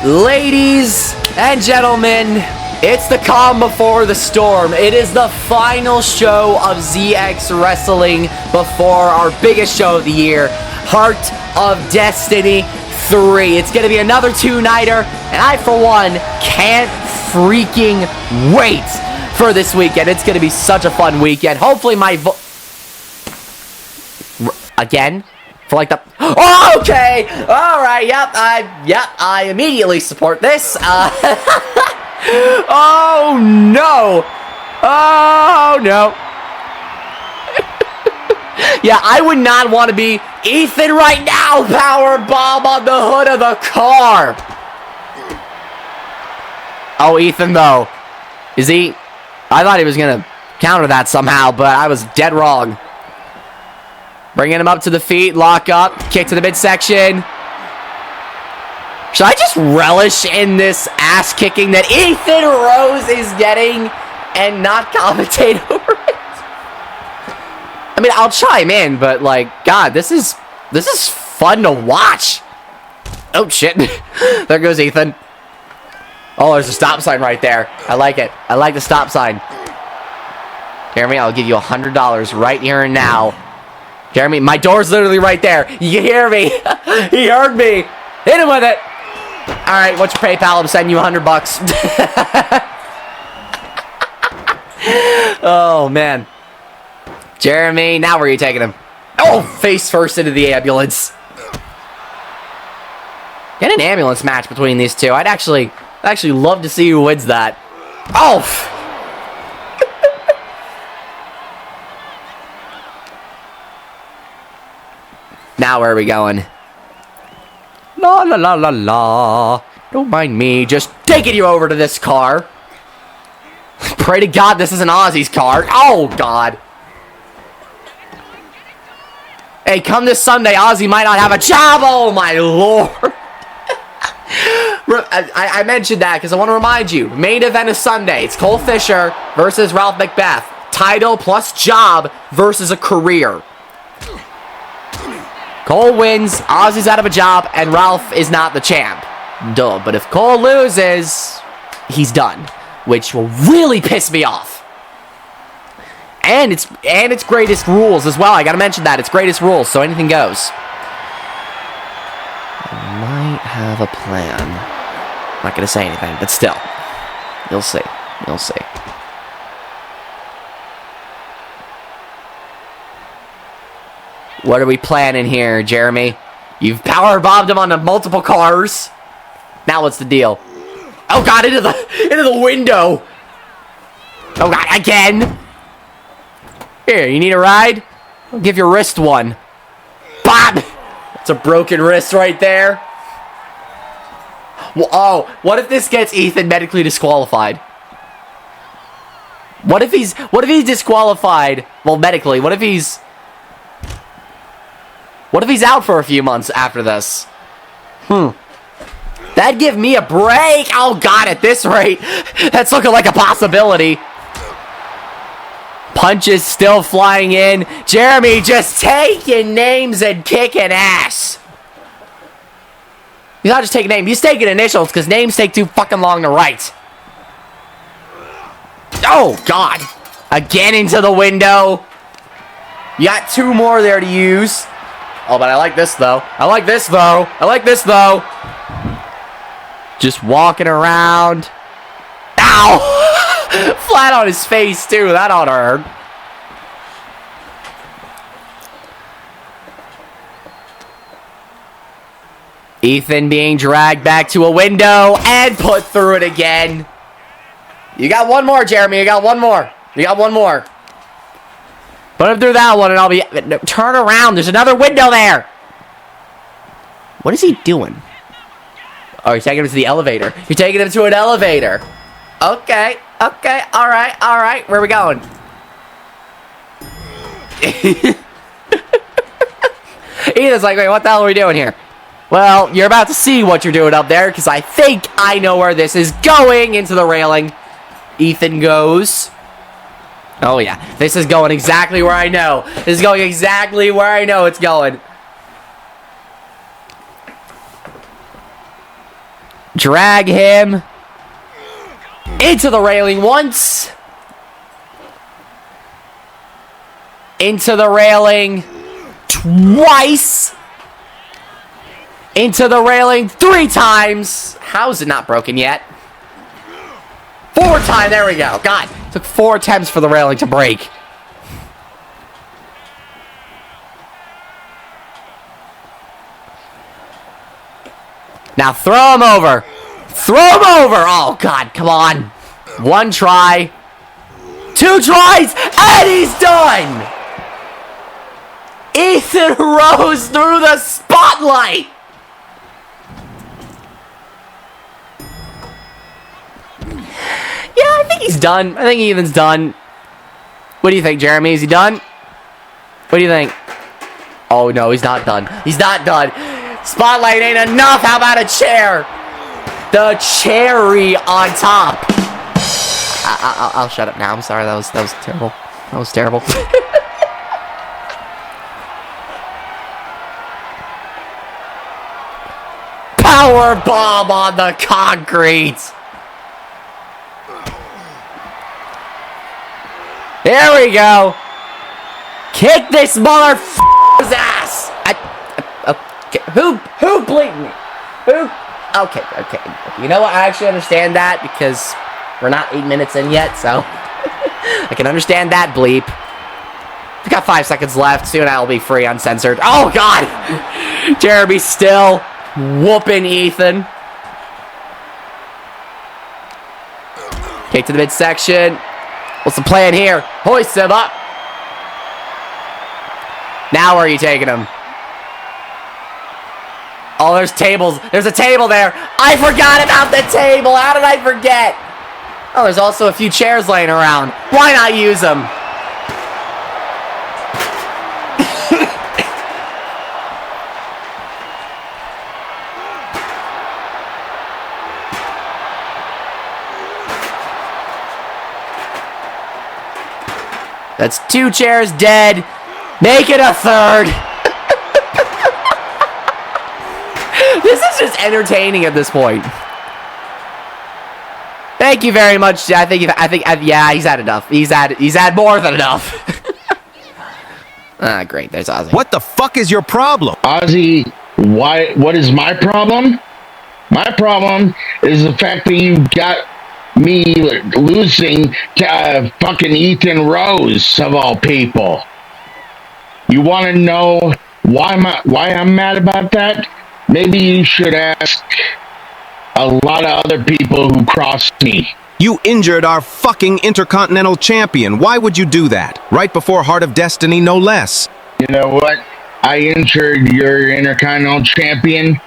Ladies and gentlemen, it's the calm before the storm. It is the final show of ZX Wrestling before our biggest show of the year, Heart of Destiny 3. It's going to be another two-nighter, and I, for one, can't freaking wait for this weekend. It's going to be such a fun weekend. Hopefully my again? For like the... Oh, okay! Alright, yep, I immediately support this. Oh, no! Oh, no. Yeah, I would not want to be Ethan right now! Power bomb on the hood of the car! Oh, Ethan, though. Is he... I thought he was going to counter that somehow, but I was dead wrong. Bringing him up to the feet, lock up, kick to the midsection. Should I just relish in this ass kicking that Ethan Rose is getting and not commentate over it? I mean, I'll chime in, but like, God, this is fun to watch. Oh shit! There goes Ethan. Oh, there's a stop sign right there. I like it. I like the stop sign. Jeremy, I'll give you $100 right here and now. Jeremy, my door's literally right there. You can hear me. He heard me. Hit him with it. All right, what's your PayPal? I'm sending you $100. Oh, man. Jeremy, now where are you taking him? Oh, face first into the ambulance. Get an ambulance match between these two. I'd actually love to see who wins that. Oh! Now where are we going? La la la la la. Don't mind me just taking you over to this car. Pray to God this isn't Ozzy's car. Oh, God. Hey, come this Sunday, Ozzy might not have a job. Oh, my Lord. I mentioned that because I want to remind you. Main event is Sunday. It's Cole Fisher versus Ralph Macbeth. Title plus job versus a career. Cole wins, Ozzy's out of a job, and Ralph is not the champ. Duh, but if Cole loses, he's done. Which will really piss me off. And it's greatest rules as well. I gotta mention that. It's greatest rules, so anything goes. I might have a plan. I'm not gonna say anything, but still. You'll see. You'll see. What are we planning here, Jeremy? You've power bombed him onto multiple cars. Now what's the deal? Oh God, into the window. Oh God, again. Here, you need a ride? I'll give your wrist one. Bob! That's a broken wrist right there. Well, oh, what if this gets Ethan medically disqualified? What if he's disqualified? Well, medically, what if he's out for a few months after this? That'd give me a break. Oh, God, at this rate, that's looking like a possibility. Punches still flying in. Jeremy just taking names and kicking ass. He's not just taking names. He's taking initials because names take too fucking long to write. Oh, God. Again into the window. You got two more there to use. Oh, but I like this, though. I like this, though. I like this, though. Just walking around. Ow! Flat on his face, too. That ought to hurt. Ethan being dragged back to a window and put through it again. You got one more, Jeremy. You got one more. You got one more. Put him through that one and I'll be... No, turn around. There's another window there. What is he doing? Oh, you're taking him to the elevator. You're taking him to an elevator. Okay. Okay. All right. All right. Where are we going? Ethan's like, wait, what the hell are we doing here? Well, you're about to see what you're doing up there because I think I know where this is going. Into the railing. Ethan goes... Oh, yeah. This is going exactly where I know. This is going exactly where I know it's going. Drag him into the railing once. Into the railing twice. Into the railing 3 times. How is it not broken yet? 4 times. There we go. God, took 4 attempts for the railing to break. Now throw him over. Throw him over. Oh, God, come on. 1 try. 2 tries. And he's done. Ethan Rose through the spotlight. Yeah, I think he's done. I think Ethan's done. What do you think, Jeremy? Is he done? What do you think? Oh, no, he's not done. He's not done. Spotlight ain't enough. How about a chair? The cherry on top. I'll shut up now. I'm sorry. That was terrible. That was terrible. Power bomb on the concrete. There we go. Kick this motherfucker's ass. Okay. Who bleeped me? Who? Okay. You know what? I actually understand that because we're not 8 minutes in yet, so I can understand that bleep. We got 5 seconds left. Soon I will be free, uncensored. Oh, God. Jeremy still whooping Ethan. Kick to the midsection. What's the plan here? Hoist him up. Now where are you taking him? Oh, there's tables. There's a table there. I forgot about the table. How did I forget? Oh, there's also a few chairs laying around. Why not use them? That's 2 chairs dead. Make it a 3rd. This is just entertaining at this point. Thank you very much. I think yeah, he's had enough. He's had more than enough. Great. There's Ozzy. What the fuck is your problem? Ozzy, what is my problem? My problem is the fact that you got me losing to fucking Ethan Rose, of all people. You want to know why I'm mad about that? Maybe you should ask a lot of other people who crossed me. You injured our fucking Intercontinental Champion. Why would you do that? Right before Heart of Destiny, no less. You know what? I injured your Intercontinental Champion.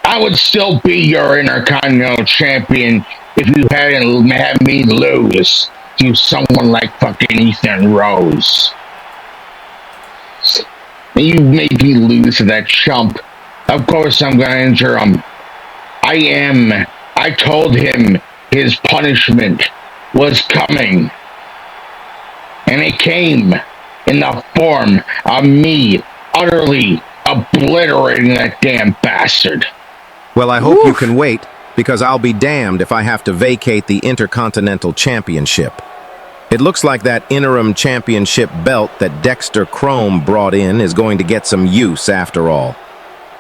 I would still be your Intercontinental Champion if you hadn't had me lose to someone like fucking Ethan Rose. You made me lose to that chump. Of course I'm gonna injure him. I told him his punishment was coming. And it came in the form of me utterly obliterating that damn bastard. Well, I hope you can wait, because I'll be damned if I have to vacate the Intercontinental Championship. It looks like that interim championship belt that Dexter Chrome brought in is going to get some use after all.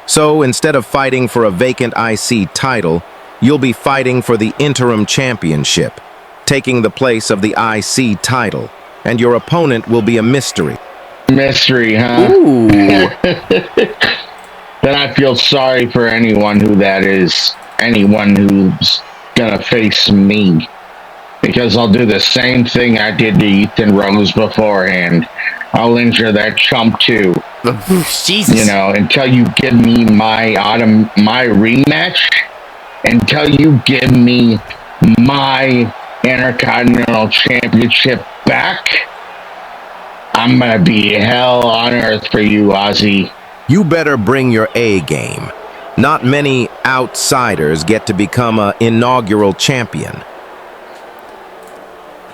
So instead of fighting for a vacant IC title, you'll be fighting for the interim championship, taking the place of the IC title, and your opponent will be a mystery. Mystery, huh? Ooh. Then I feel sorry for anyone who that is. Anyone who's gonna face me. Because I'll do the same thing I did to Ethan Rose beforehand. I'll injure that chump too. Jesus. You know, until you give me my rematch, until you give me my Intercontinental Championship back, I'm gonna be hell on earth for you, Ozzy. You better bring your A game. Not many outsiders get to become an inaugural champion.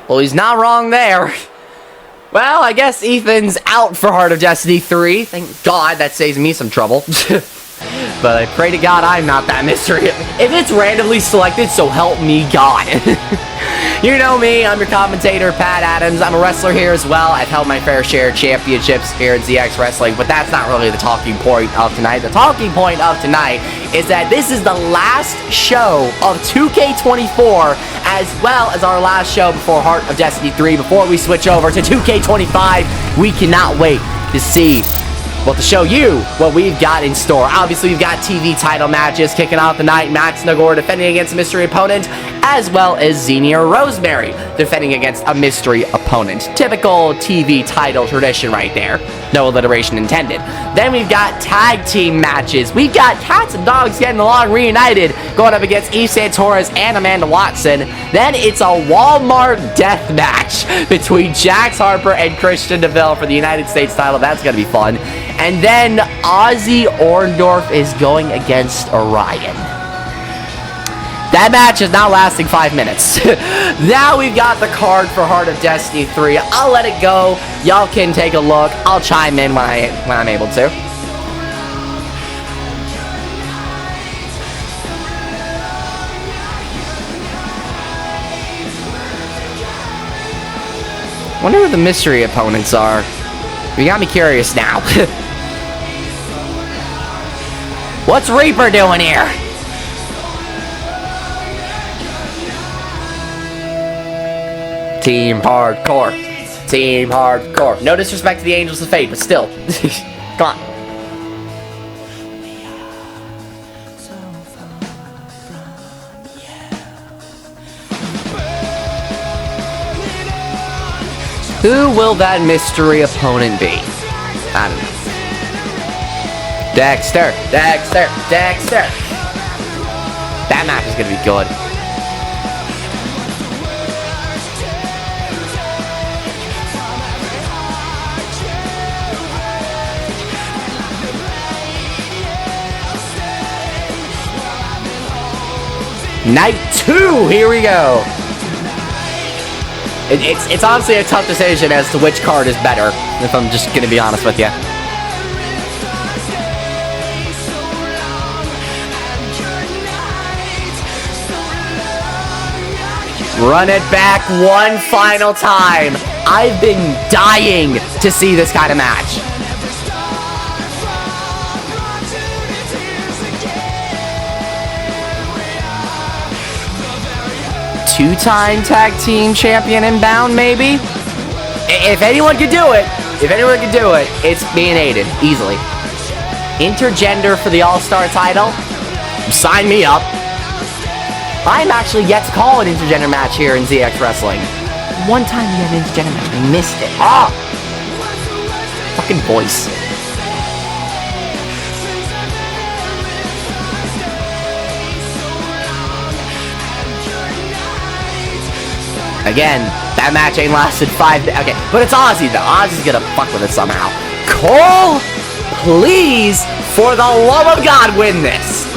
Well, he's not wrong there. Well, I guess Ethan's out for Heart of Destiny 3. Thank God, that saves me some trouble. But I pray to God I'm not that mystery. If it's randomly selected, so help me God. You know me, I'm your commentator, Pat Adams. I'm a wrestler here as well. I've held my fair share of championships here at ZX Wrestling, but that's not really the talking point of tonight. The talking point of tonight is that this is the last show of 2K24, as well as our last show before Heart of Destiny 3, before we switch over to 2K25. We cannot wait to see, well, to show you what we've got in store. Obviously, we've got TV title matches kicking off the night. Max Nagor defending against a mystery opponent, as well as Xenia Rosemary defending against a mystery opponent. Typical TV title tradition right there. No alliteration intended. Then we've got tag team matches. We've got Cats and Dogs getting along reunited, going up against Eve Santorres and Amanda Watson. Then it's a Walmart death match between Jax Harper and Christian DeVille for the United States title. That's going to be fun. And then Ozzy Orndorff is going against Orion. That match is now lasting 5 minutes. Now we've got the card for Heart of Destiny 3. I'll let it go. Y'all can take a look. I'll chime in when I'm able to. Wonder who the mystery opponents are. You got me curious now. What's Reaper doing here? Team Hardcore. Team Hardcore. No disrespect to the Angels of Fate, but still. Come on. Who will that mystery opponent be? I don't know. Dexter. That match is going to be good. Night 2, here we go. It's honestly a tough decision as to which card is better, if I'm just gonna be honest with you. Run it back one final time. I've been dying to see this kind of match. Two-time tag team champion inbound, maybe? If anyone could do it, it's me and Aiden, easily. Intergender for the All-Star title? Sign me up. I'm actually yet to call an intergender match here in ZX Wrestling. One time we had an intergender match, we missed it. Ah! Fucking voice. Again, that match ain't lasted 5 days. Okay, but it's Ozzy, though. Ozzy's gonna fuck with it somehow. Cole, please, for the love of God, win this.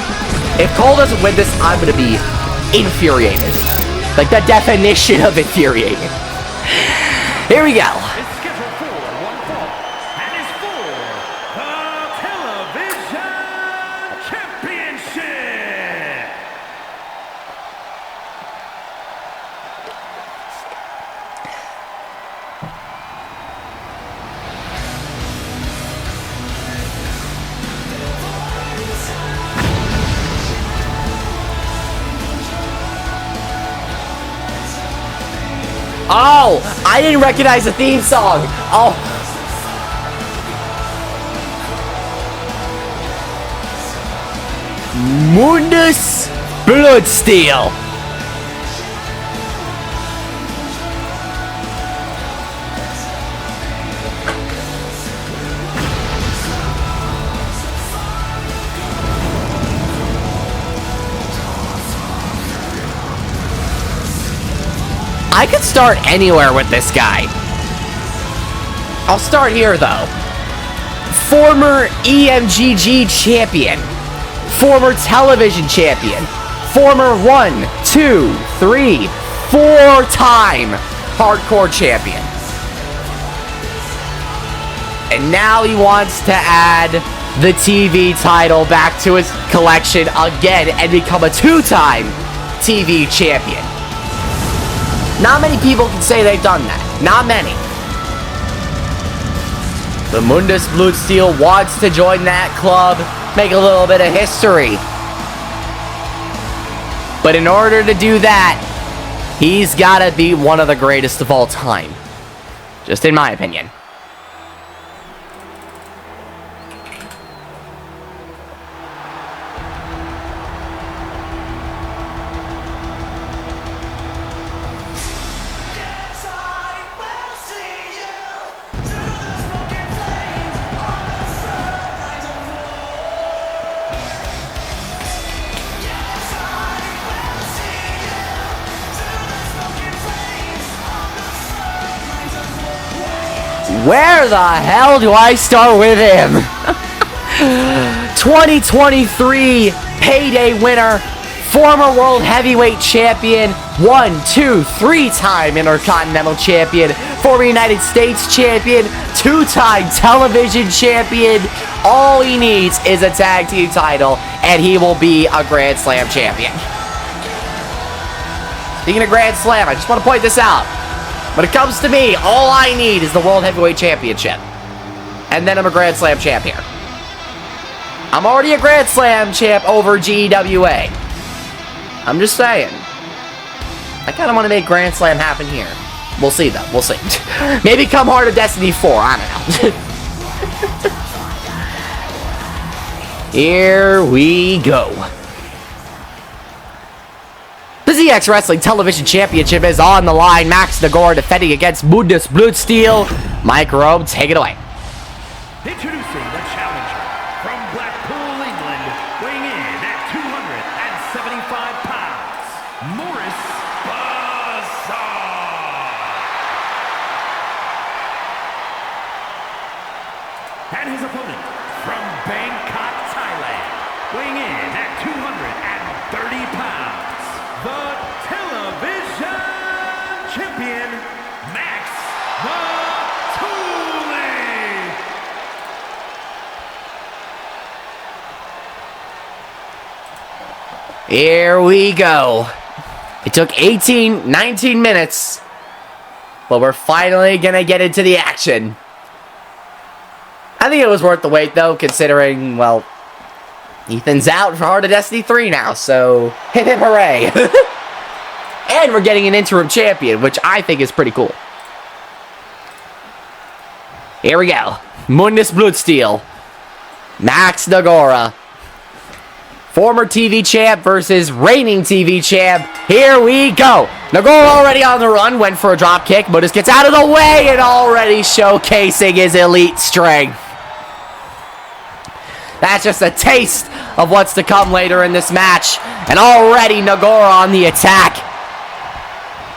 If Cole doesn't win this, I'm gonna be infuriated. Like the definition of infuriated. Here we go. It's scheduled for one fall, and is for the Television Championship. Oh, I didn't recognize the theme song. Oh. Mundus Bloodsteel. I could start anywhere with this guy. I'll start here, though. Former EMGG champion. Former television champion. Former 1, 2, 3, 4-time hardcore champion. And now he wants to add the TV title back to his collection again and become a 2-time TV champion. Not many people can say they've done that. Not many. The Mundus Bluesky wants to join that club, make a little bit of history. But in order to do that, he's got to be one of the greatest of all time. Just in my opinion. Where the hell do I start with him? 2023 payday winner, former world heavyweight champion, 1, 2, 3-time Intercontinental champion, former United States champion, 2-time television champion. All he needs is a tag team title, and he will be a Grand Slam champion. Speaking of Grand Slam, I just want to point this out. When it comes to me, all I need is the World Heavyweight Championship. And then I'm a Grand Slam champ here. I'm already a Grand Slam champ over GEWA. I'm just saying. I kind of want to make Grand Slam happen here. We'll see, though. We'll see. Maybe come Heart of Destiny 4. I don't know. Here we go. The ZX Wrestling Television Championship is on the line. Max Nagora defending against Mundus Bluesky. Mike Rome, take it away. Introducing the challenger from Blackpool, England, weighing in at 275 pounds, Morris Bazaar. And his opponent from Bangkok, Thailand, weighing in at 230 pounds, the television champion, Max Matuli. Here we go. It took 19 minutes, but we're finally gonna get into the action. I think it was worth the wait, though, considering, well, Ethan's out for Heart of Destiny 3 now, so hip hip hooray. And we're getting an interim champion, which I think is pretty cool. Here we go. Mundus Bluesky, Max Nagora. Former TV champ versus reigning TV champ. Here we go. Nagora already on the run, went for a drop kick. Mundus gets out of the way and already showcasing his elite strength. That's just a taste of what's to come later in this match. And already Nagora on the attack.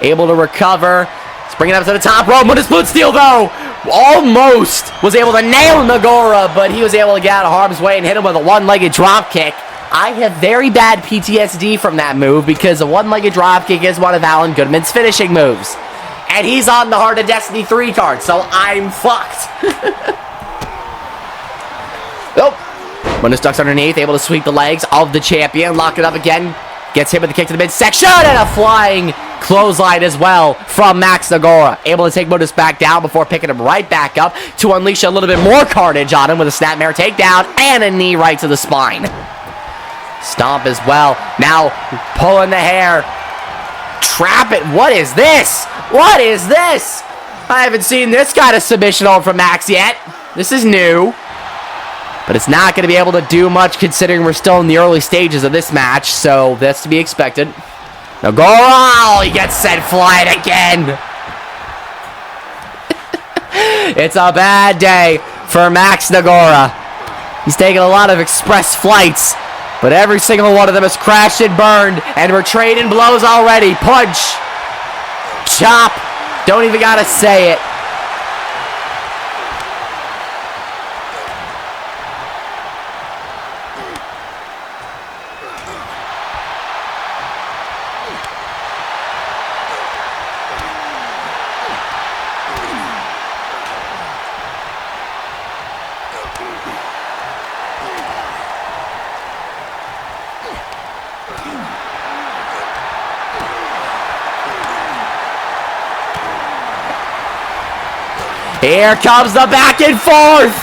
Able to recover. Let's bring it up to the top rope. Mundus Bluesky, though, almost was able to nail Nagora, but he was able to get out of harm's way and hit him with a one-legged drop kick. I have very bad PTSD from that move because a one-legged drop kick is one of Alan Goodman's finishing moves. And he's on the Heart of Destiny 3 card, so I'm fucked. Nope. Mundus ducks underneath, able to sweep the legs of the champion, lock it up again, gets hit with the kick to the midsection, and a flying clothesline as well from Max Nagora. Able to take Mundus back down before picking him right back up to unleash a little bit more carnage on him with a snapmare takedown and a knee right to the spine. Stomp as well. Now pulling the hair. Trap it. What is this? What is this? I haven't seen this kind of submission hold from Max yet. This is new. But it's not going to be able to do much considering we're still in the early stages of this match. So that's to be expected. Nagora, he gets sent flying again. It's a bad day for Max Nagora. He's taking a lot of express flights, but every single one of them has crashed and burned, and we're trading blows already. Punch, chop, don't even gotta say it. Here comes the back and forth.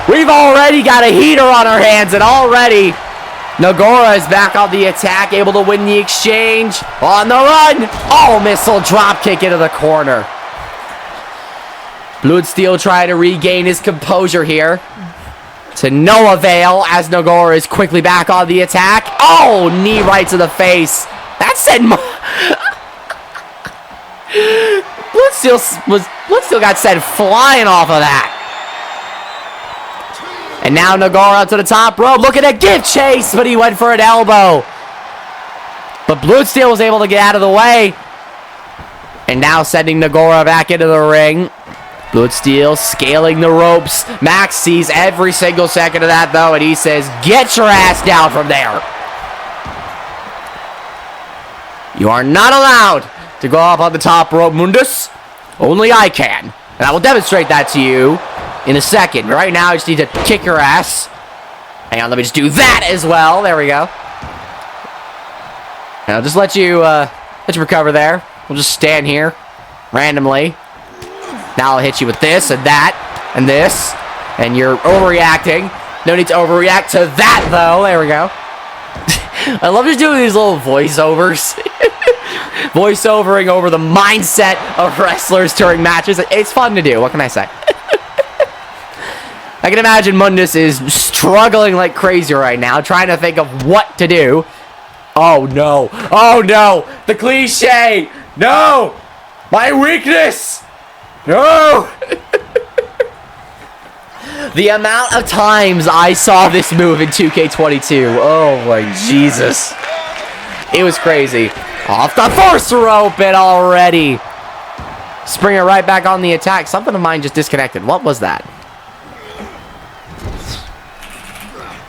We've already got a heater on our hands, and already Nagora is back on the attack, able to win the exchange. On the run. Oh, missile drop kick into the corner. Bluesky trying to regain his composure here. To no avail as Nagora is quickly back on the attack. Oh, knee right to the face. That sent Bluesky got sent flying off of that. And now Nagora to the top rope, looking at gift chase, but he went for an elbow. But Bluesky was able to get out of the way. And now sending Nagora back into the ring. Bluesky scaling the ropes. Max sees every single second of that, though, and he says, get your ass down from there. You are not allowed to go up on the top rope, Mundus. Only I can. And I will demonstrate that to you in a second. Right now, I just need to kick your ass. Hang on, let me just do that as well. There we go. And I'll just let you recover there. We'll just stand here randomly. Now I'll hit you with this and that and this. And you're overreacting. No need to overreact to that, though. There we go. I love just doing these little voiceovers. Voiceovering over the mindset of wrestlers during matches. It's fun to do. What can I say? I can imagine Mundus is struggling like crazy right now, trying to think of what to do. Oh, no. Oh, no. The cliche. No. My weakness. No! The amount of times I saw this move in 2K22. Oh my Jesus. It was crazy. Off the first rope and already. Springer right back on the attack. Something of mine just disconnected. What was that?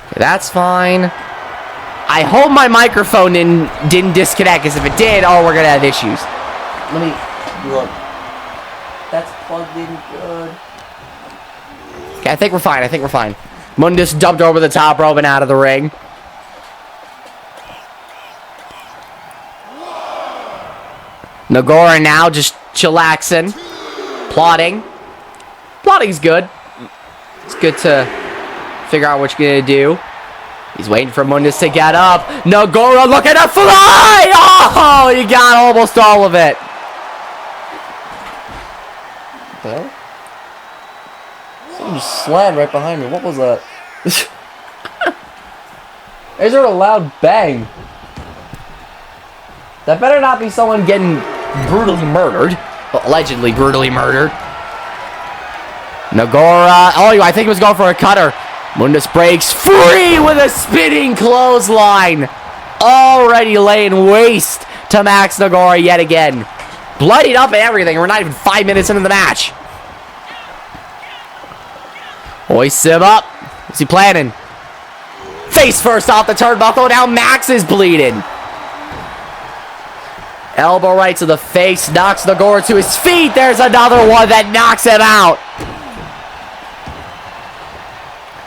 Okay, that's fine. I hope my microphone didn't disconnect, because if it did, oh, we're going to have issues. Let me look. That's plugged in good. Okay, I think we're fine. I think we're fine. Mundus jumped over the top rope and out of the ring. Nagora now just chillaxing. Plotting. Plotting's good. It's good to figure out what you're going to do. He's waiting for Mundus to get up. Nagora looking to fly! Oh, you got almost all of it. Well, someone just slammed right behind me. What was that? There's a loud bang. That better not be someone getting brutally murdered. Well, allegedly brutally murdered. Nagora. Oh, I think he was going for a cutter. Mundus breaks free with a spinning clothesline. Already laying waste to Max Nagora yet again. Bloodied up and everything. We're not even 5 minutes into the match. Hoists him up. What's he planning? Face first off the turnbuckle. Now Max is bleeding. Elbow right to the face. Knocks Nagora to his feet. There's another one that knocks him out.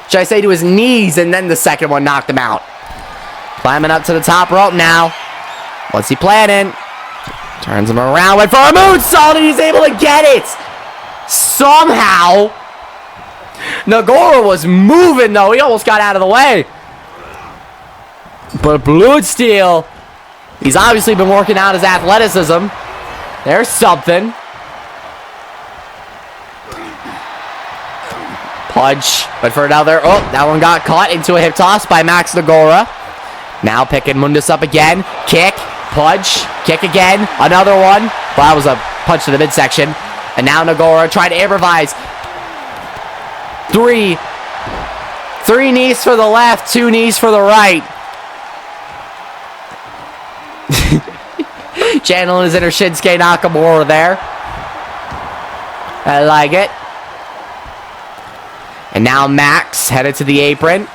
Should I say to his knees, and then the second one knocked him out. Climbing up to the top rope now. What's he planning? Turns him around, went for a moonsault, and he's able to get it! Somehow! Nagora was moving, though. He almost got out of the way. But Bluesky, he's obviously been working out his athleticism. There's something. Punch. Went for another. Oh, that one got caught into a hip toss by Max Nagora. Now picking Mundus up again. Kick. Punch. Kick again. Another one. Well, that was a punch to the midsection. And now Nagora trying to improvise. Three knees for the left. 2 knees for the right. Channeling his inner Shinsuke Nakamura there. I like it. And now Max headed to the apron.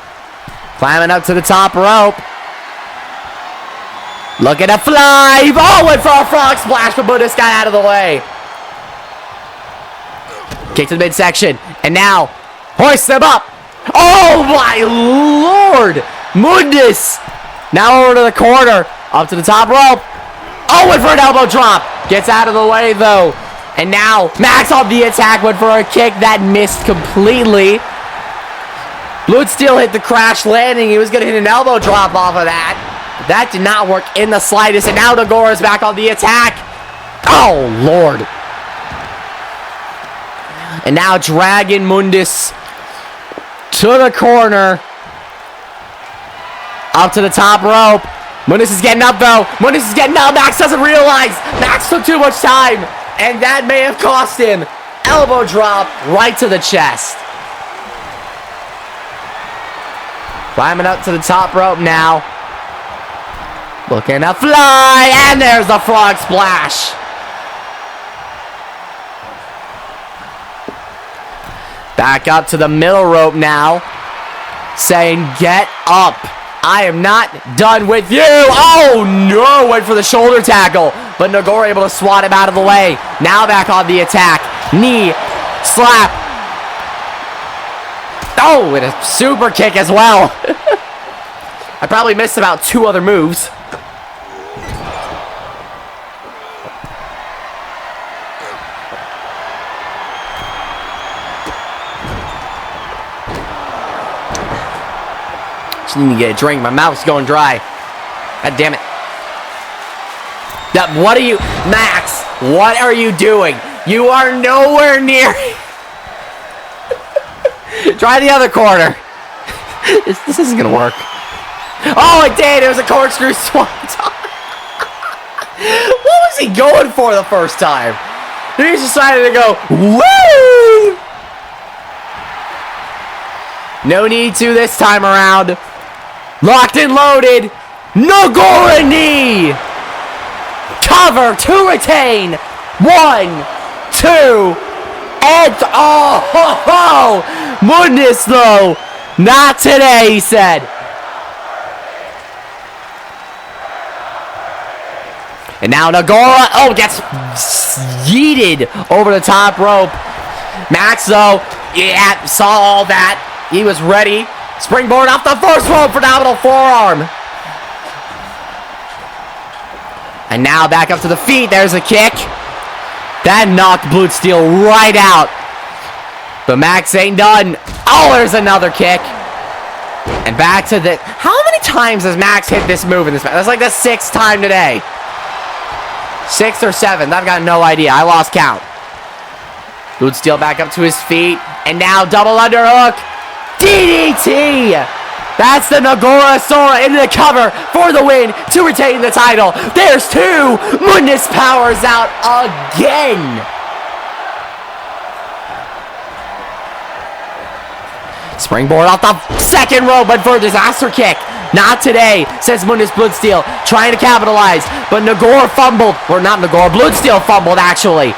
Climbing up to the top rope. Looking to fly. Oh, went for a frog splash, but Mundus got out of the way. Kick to the midsection. And now, hoist them up. Oh, my Lord. Mundus. Now over to the corner. Up to the top rope. Oh, went for an elbow drop. Gets out of the way, though. And now, Max on the attack, went for a kick that missed completely. Bluesky hit the crash landing. He was going to hit an elbow drop off of that. That did not work in the slightest. And now Nogora's back on the attack. Oh, Lord. And now Dragon Mundus to the corner. Up to the top rope. Mundus is getting up, though. Mundus is getting up. Max doesn't realize. Max took too much time. And that may have cost him. Elbow drop right to the chest. Climbing up to the top rope now. Looking to fly. And there's the frog splash. Back up to the middle rope now. Saying, get up. I am not done with you. Oh, no. Went for the shoulder tackle. But Nogora able to swat him out of the way. Now back on the attack. Knee. Slap. Oh, and a super kick as well. I probably missed about 2 other moves. Just need to get a drink. My mouth's going dry. God damn it. What are you... Max, what are you doing? You are nowhere near... Try the other corner. This isn't going to work. Oh, it did. It was a corkscrew swanton. What was he going for the first time? He just decided to go, woo! No need to this time around. Locked and loaded. Nogora knee. Cover to retain. 1, 2, and... Oh, ho, ho. Mundus, though. Not today, he said. And now Nogora, oh, gets yeeted over the top rope. Max, though, yeah, saw all that. He was ready. Springboard off the first rope, phenomenal forearm. And now back up to the feet. There's a kick. That knocked Bluesky right out. But Max ain't done. Oh, there's another kick. And back to the... How many times has Max hit this move in this match? That's like the 6th time today. 6th or 7th. I've got no idea. I lost count. Bluesky back up to his feet. And now double underhook. DDT. That's the Nogora Sora into the cover for the win to retain the title. There's 2. Mundus powers out again. Springboard off the 2nd rope, but for a disaster kick. Not today, says Mundus Bluesky, trying to capitalize. But Nogora fumbled. Or not Nogora, Bluesky fumbled, actually.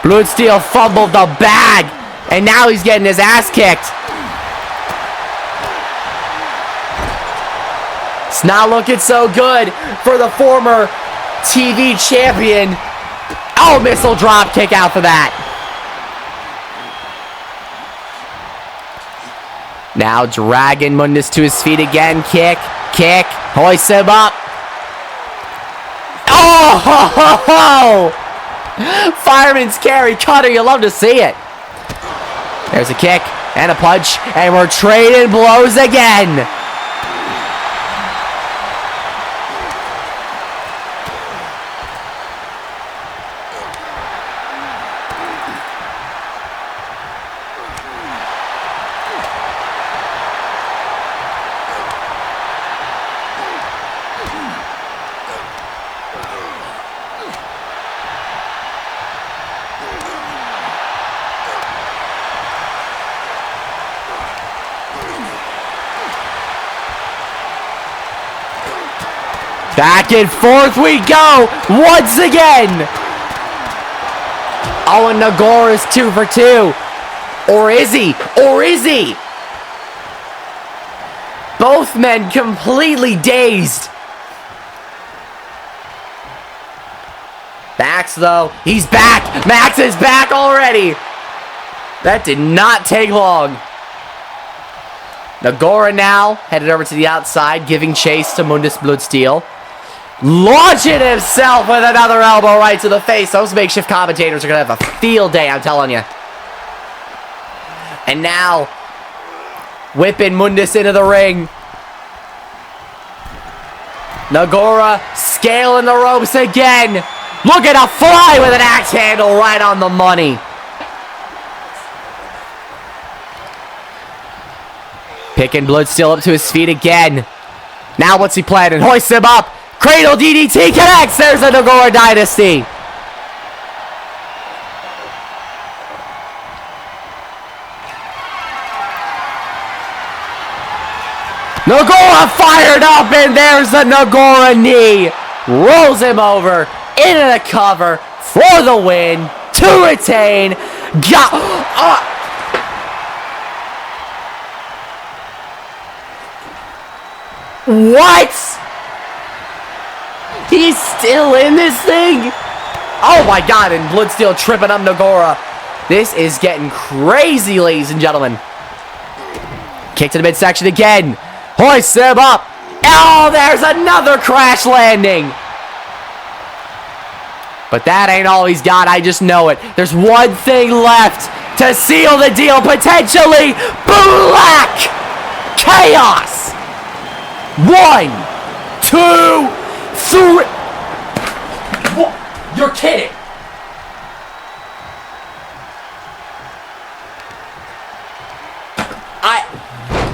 Bluesky fumbled the bag. And now he's getting his ass kicked. It's not looking so good for the former TV champion. Oh, missile drop kick out for that. Now Dragon Mundus to his feet again. Kick, kick, hoist him up. Oh, ho, ho, ho. Fireman's carry cutter. You love to see it. There's a kick and a punch, and we're trading blows again. Back and forth we go once again. Oh, and Nogora's 2 for 2. Or is he? Or is he? Both men completely dazed. Max, though, he's back. Max is back already. That did not take long. Nogora now headed over to the outside, giving chase to Mundus Bluesky. launching himself with another elbow right to the face. Those makeshift commentators are going to have a field day, I'm telling you. And now, whipping Mundus into the ring. Nagora scaling the ropes again. Looking to fly with an axe handle right on the money. Picking Bloodsteel up to his feet again. Now what's he planning? Hoists him up. Cradle DDT connects. There's the Nagora Dynasty. Nagora fired up, and there's the Nagora knee. Rolls him over into the cover for the win to retain. What? He's still in this thing? Oh my god, and Bloodsteel tripping up Nagora. This is getting crazy, ladies and gentlemen. Kick to the midsection again. Hoist him up. Oh, there's another crash landing. But that ain't all he's got. I just know it. There's one thing left to seal the deal, potentially. Black Chaos. 1, 2, 3. What? You're kidding.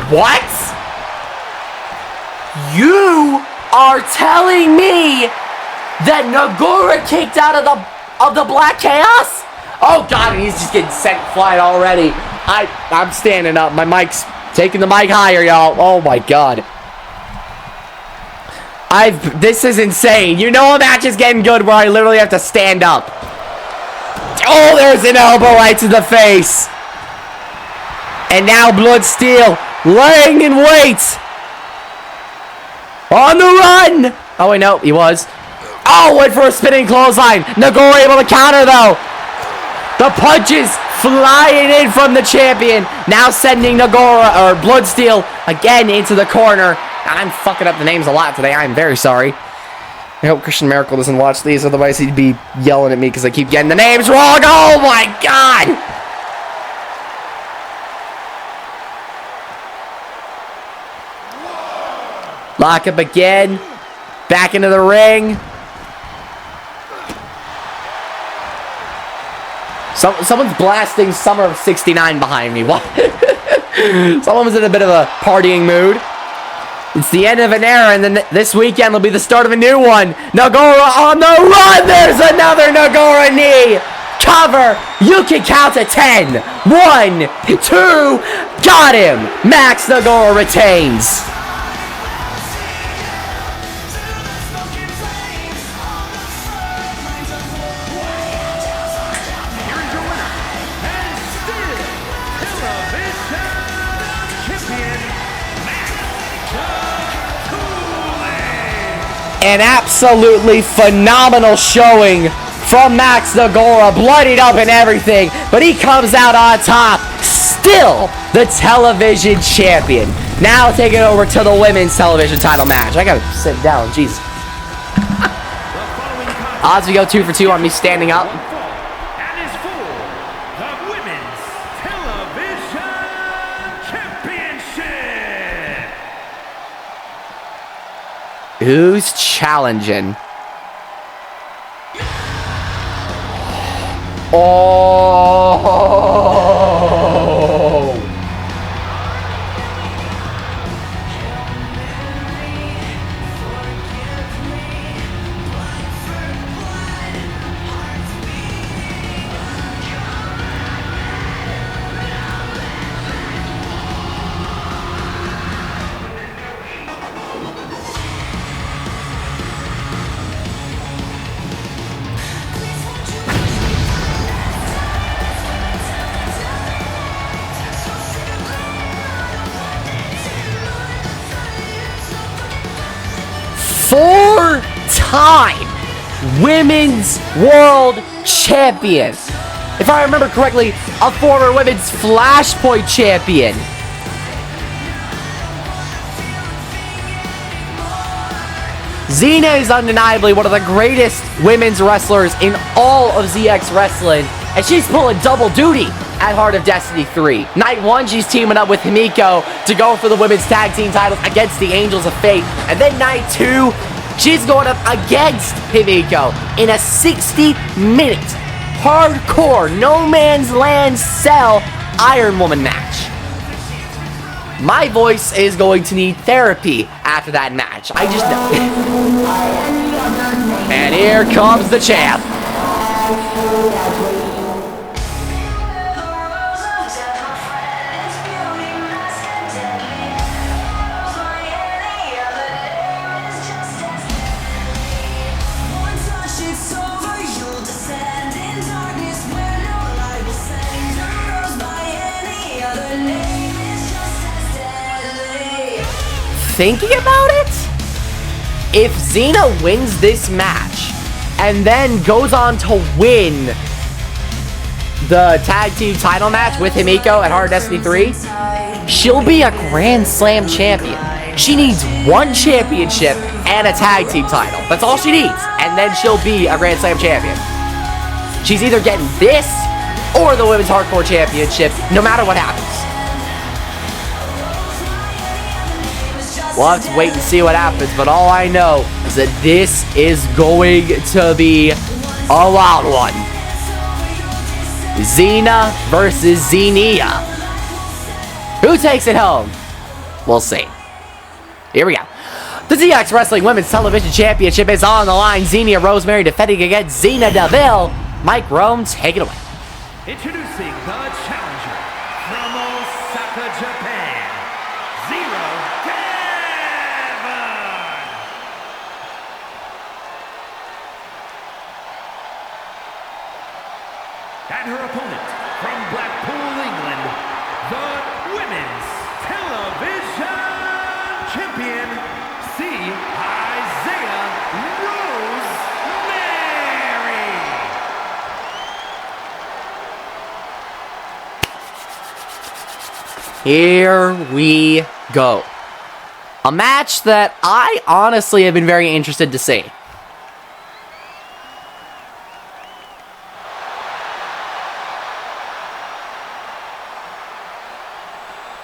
What? You are telling me that Nagora kicked out of the Black Chaos? Oh god, he's just getting sent flying already. I'm standing up. My mic's taking the mic higher, y'all. Oh my god. This is insane. You know a match is getting good where I literally have to stand up. Oh, there's an elbow right to the face. And now Bloodsteel laying in wait. On the run! Oh, wait, no, he was. Oh, went for a spinning clothesline. Nagora able to counter, though. The punches flying in from the champion. Now sending Nagora, or Bloodsteel, again into the corner. I'm fucking up the names a lot today. I'm very sorry. I hope Christian Miracle doesn't watch these, otherwise he'd be yelling at me because I keep getting the names wrong. Oh, my God! Lock up again. Back into the ring. Someone's blasting Summer of '69 behind me. What? Someone's in a bit of a partying mood. It's the end of an era, and then this weekend will be the start of a new one. Nagora on the run. There's another Nagora knee. Cover. You can count to 10. 1, 2. Got him. Max Nagora retains. An absolutely phenomenal showing from Max Nagora, bloodied up and everything, but he comes out on top, still the television champion. Now taking over to the women's television title match. I gotta sit down, jeez. Odds we go 2 for 2 on me standing up. And is for the Women's Television Championship. Who's challenging? Oh! Four-time Women's World Champion. If I remember correctly, a former Women's Flashpoint Champion. Xena is undeniably one of the greatest women's wrestlers in all of ZX Wrestling, and she's pulling double duty at Heart of Destiny 3. Night 1, she's teaming up with Himiko to go for the women's tag team titles against the Angels of Fate. And then Night 2, she's going up against Himiko in a 60-minute, hardcore, no man's land cell Iron Woman match. My voice is going to need therapy after that match. I just know. And here comes the champ. Thinking about it, if Xena wins this match and then goes on to win the tag team title match with Himiko at Heart of Destiny 3, she'll be a Grand Slam champion. She needs one championship and a tag team title. That's all she needs. And then she'll be a Grand Slam champion. She's either getting this or the Women's Hardcore Championship, no matter what happens. We'll have to wait and see what happens, but all I know is that this is going to be a wild one. Xena versus Xenia. Who takes it home? We'll see. Here we go. The ZX Wrestling Women's Television Championship is on the line. Xenia Rosemary defending against Xena Deville. Mike Rome, take it away. Introducing the challenger from Osaka, Japan, Zero Devon. And her opponent from Blackpool, England, the Women's Television Champion, Isaiah Rosemary. Here we go. A match that I honestly have been very interested to see.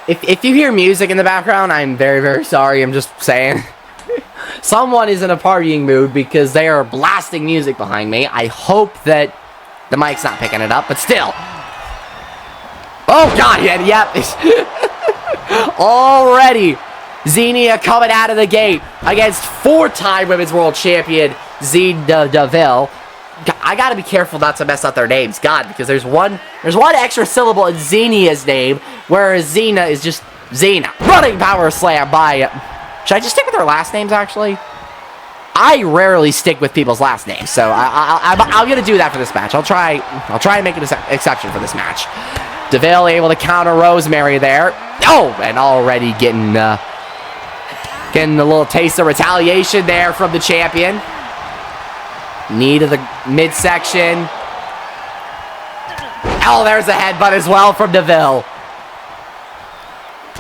If you hear music in the background, I'm very, very sorry. I'm just saying. Someone is in a partying mood because they are blasting music behind me. I hope that the mic's not picking it up, but still. Oh, God, yep. Already, Xenia coming out of the gate against four-time Women's World Champion Xena Deville. I gotta be careful not to mess up their names, God, because there's one extra syllable in Xenia's name, whereas Xena is just Xena. Running power slam by. Should I just stick with their last names? Actually, I rarely stick with people's last names, so I'm gonna do that for this match. I'll try and make an exception for this match. Deville able to counter Rosemary there. Oh, and already getting a little taste of retaliation there from the champion. Knee to the midsection. Oh, there's a headbutt as well from Deville.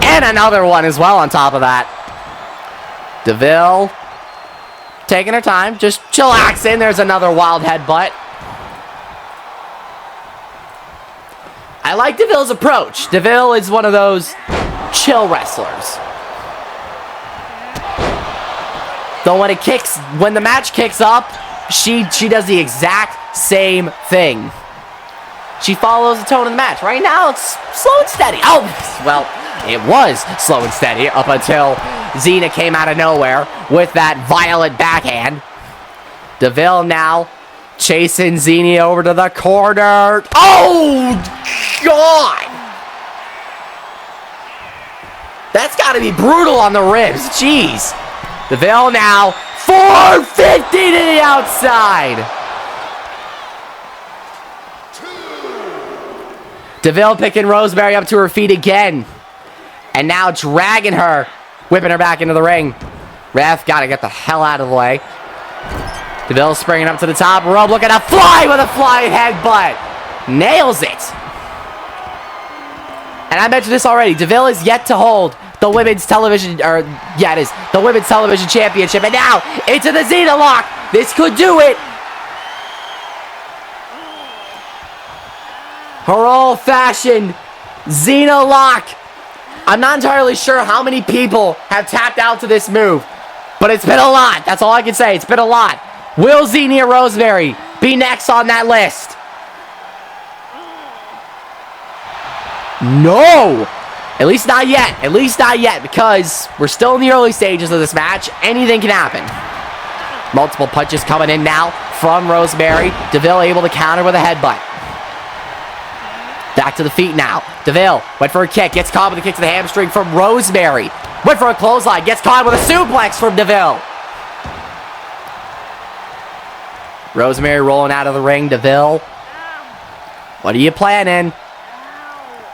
And another one as well on top of that. Deville taking her time, just chillaxing. There's another wild headbutt. I like Deville's approach. Deville is one of those chill wrestlers. Though when the match kicks up, she does the exact same thing. She follows the tone of the match. Right now, it's slow and steady. Oh, well, it was slow and steady up until Xena came out of nowhere with that violent backhand. Deville now chasing Xenia over to the corner. Oh, God! That's got to be brutal on the ribs. Jeez. Deville now, 450 to the outside. Deville picking Rosemary up to her feet again. And now dragging her, whipping her back into the ring. Ref got to get the hell out of the way. Deville springing up to the top rope, looking to fly with a flying headbutt. Nails it. And I mentioned this already. Deville is yet to hold the women's television, or yeah, it is the women's television championship. And now into the Xena lock. This could do it. Her old-fashioned Xena lock. I'm not entirely sure how many people have tapped out to this move, but it's been a lot. That's all I can say. It's been a lot. Will Xenia Rosemary be next on that list? No! At least not yet. At least not yet, because we're still in the early stages of this match. Anything can happen. Multiple punches coming in now from Rosemary. DeVille able to counter with a headbutt. Back to the feet now. DeVille went for a kick. Gets caught with a kick to the hamstring from Rosemary. Went for a clothesline. Gets caught with a suplex from DeVille. Rosemary rolling out of the ring. DeVille, what are you planning?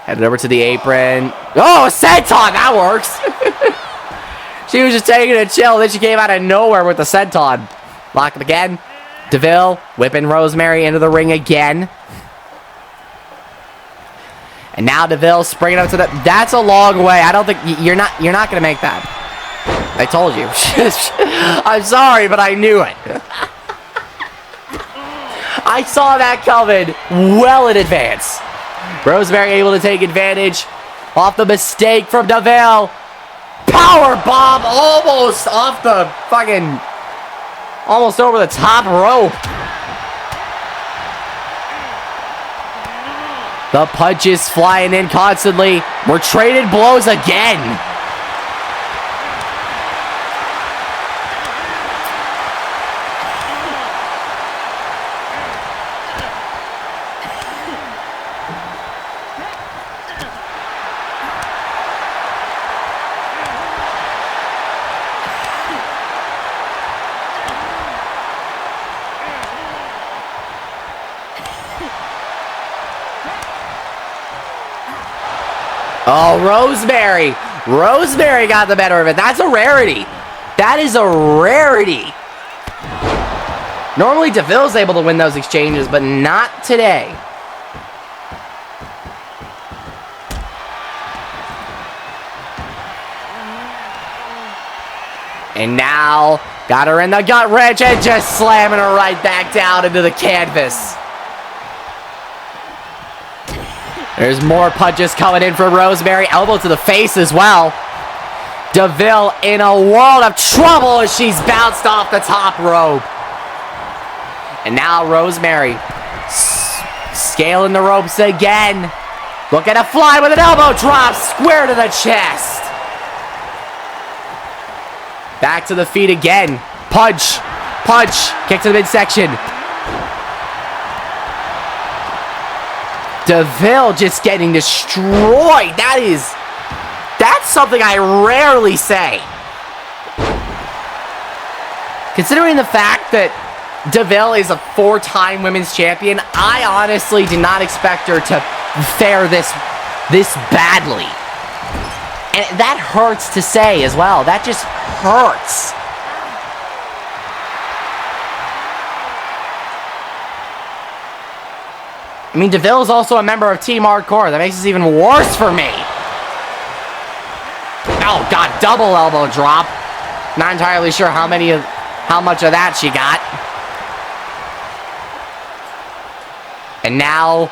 Headed over to the apron. Oh, a senton! That works. She was just taking a chill. Then she came out of nowhere with the senton. Lock him again. DeVille whipping Rosemary into the ring again. And now DeVille springing up to the... That's a long way. I don't think... You're not going to make that. I told you. I'm sorry, but I knew it. I saw that coming well in advance. Rosemary able to take advantage off the mistake from DeVille. Power bomb almost off the fucking... Almost over the top rope. The punches flying in constantly. We're trading blows again. Oh, Rosemary. Rosemary got the better of it. That's a rarity. That is a rarity. Normally, DeVille's able to win those exchanges, but not today. And now, got her in the gut wrench and just slamming her right back down into the canvas. There's more punches coming in from Rosemary. Elbow to the face as well. DeVille in a world of trouble as she's bounced off the top rope. And now Rosemary scaling the ropes again. Look at a fly with an elbow drop square to the chest. Back to the feet again. Punch. Punch. Kick to the midsection. DeVille just getting destroyed. That's something I rarely say. Considering the fact that DeVille is a 4-time women's champion, I honestly did not expect her to fare this badly. And that hurts to say as well. That just hurts. I mean, DeVille is also a member of Team Hardcore. That makes this even worse for me. Oh, God, double elbow drop. Not entirely sure how much of that she got. And now,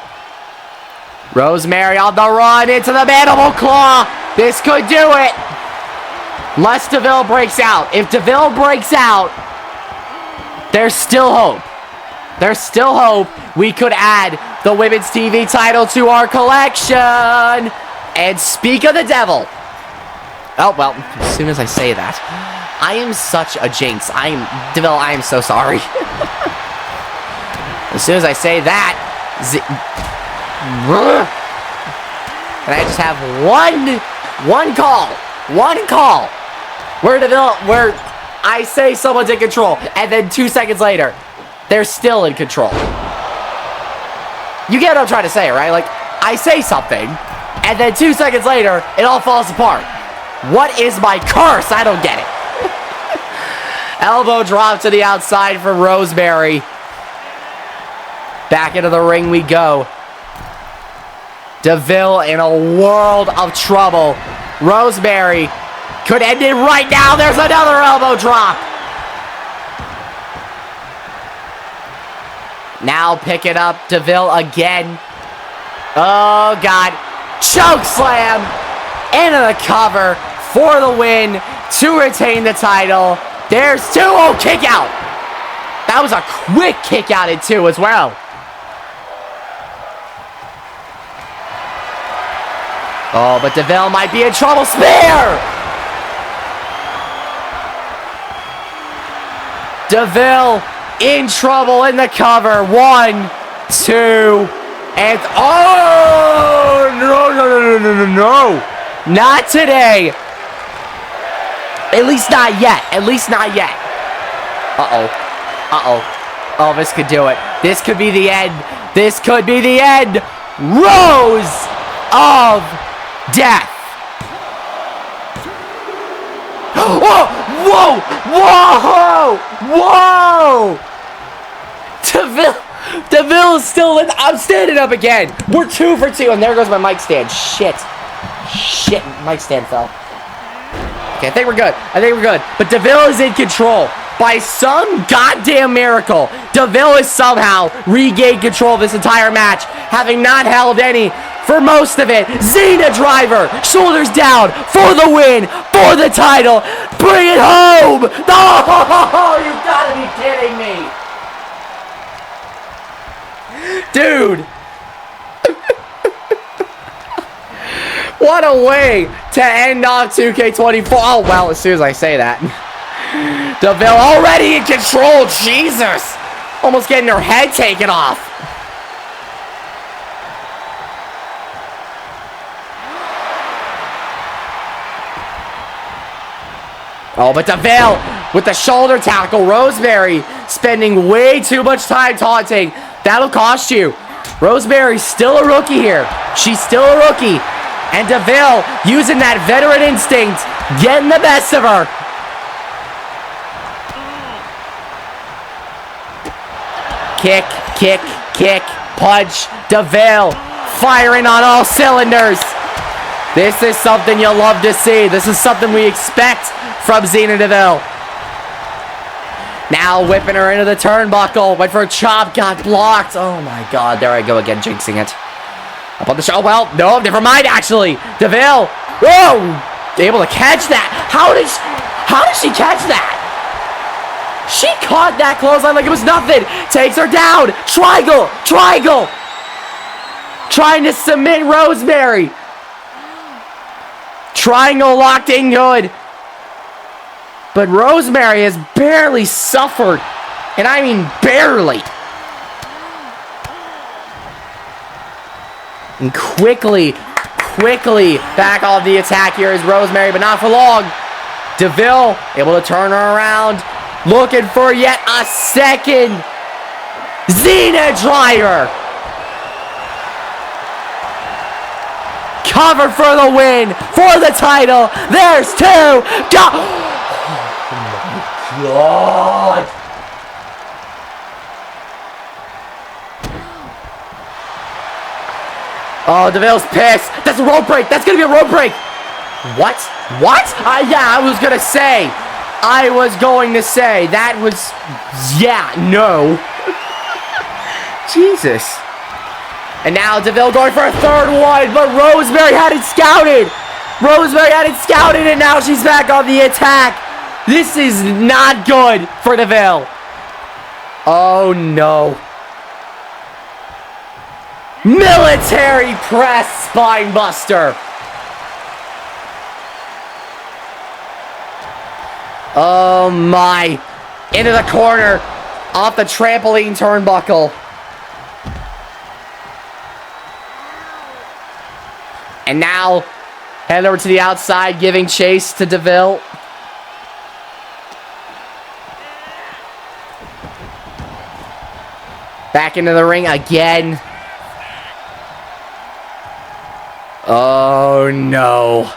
Rosemary on the run into the mandible claw. This could do it. Unless DeVille breaks out. If DeVille breaks out, there's still hope. There's still hope we could add the women's TV title to our collection. And speak of the devil. Oh, well, as soon as I say that, I am such a jinx. DeVille, I am so sorry. As soon as I say that, and I just have one call, where I say someone's in control, and then 2 seconds later, they're still in control. You get what I'm trying to say, right? Like, I say something, and then 2 seconds later, it all falls apart. What is my curse? I don't get it. Elbow drop to the outside for Rosemary. Back into the ring we go. DeVille in a world of trouble. Rosemary could end it right now. There's another elbow drop. Now pick it up, DeVille again. Oh, God. Choke slam into the cover for the win to retain the title. There's two. Oh, kick out. That was a quick kick out at two as well. Oh, but DeVille might be in trouble. Spear! DeVille in trouble in the cover. 1, 2, and... Oh! No. Not today. At least not yet. At least not yet. Oh, this could do it. This could be the end. This could be the end. Rose of Death. Oh! Whoa! DeVille is still in. I'm standing up again. We're 2 for 2, and there goes my mic stand. Shit, mic stand fell. Okay, I think we're good. But DeVille is in control. By some goddamn miracle, DeVille has somehow regained control of this entire match, having not held any for most of it. Xena driver, shoulders down for the win, for the title. Bring it home! Oh, you gotta be kidding me. Dude. What a way to end off 2K24. Oh, well, as soon as I say that. DeVille already in control. Jesus. Almost getting her head taken off. Oh, but DeVille with the shoulder tackle. Rosemary spending way too much time taunting. That'll cost you. Rosemary's still a rookie here. She's still a rookie. And DeVille using that veteran instinct, getting the best of her. Kick, punch. DeVille firing on all cylinders. This is something you'll love to see. This is something we expect from Xena DeVille. Now whipping her into the turnbuckle. Went for a chop, got blocked. Oh my God, there I go again, jinxing it. Up on the show. Well, no, never mind, actually. DeVille. Whoa! Able to catch that. How did she catch that? She caught that clothesline like it was nothing. Takes her down. Triangle. Trying to submit Rosemary. Triangle locked in good. But Rosemary has barely suffered. And I mean barely. And quickly back on the attack here is Rosemary, but not for long. DeVille able to turn her around. Looking for yet a second Xena driver. Cover for the win, for the title. There's two. Go! Oh my God. Oh, DeVille's pissed. That's a rope break. That's going to be a rope break. What? Yeah, I was going to say. That was... Yeah, no. Jesus. And now DeVille going for a third one, but Rosemary had it scouted. And now she's back on the attack. This is not good for DeVille. Oh, no. Military press spine buster. Oh my. Into the corner. Off the trampoline turnbuckle. And now head over to the outside, giving chase to DeVille. Back into the ring again. Oh no.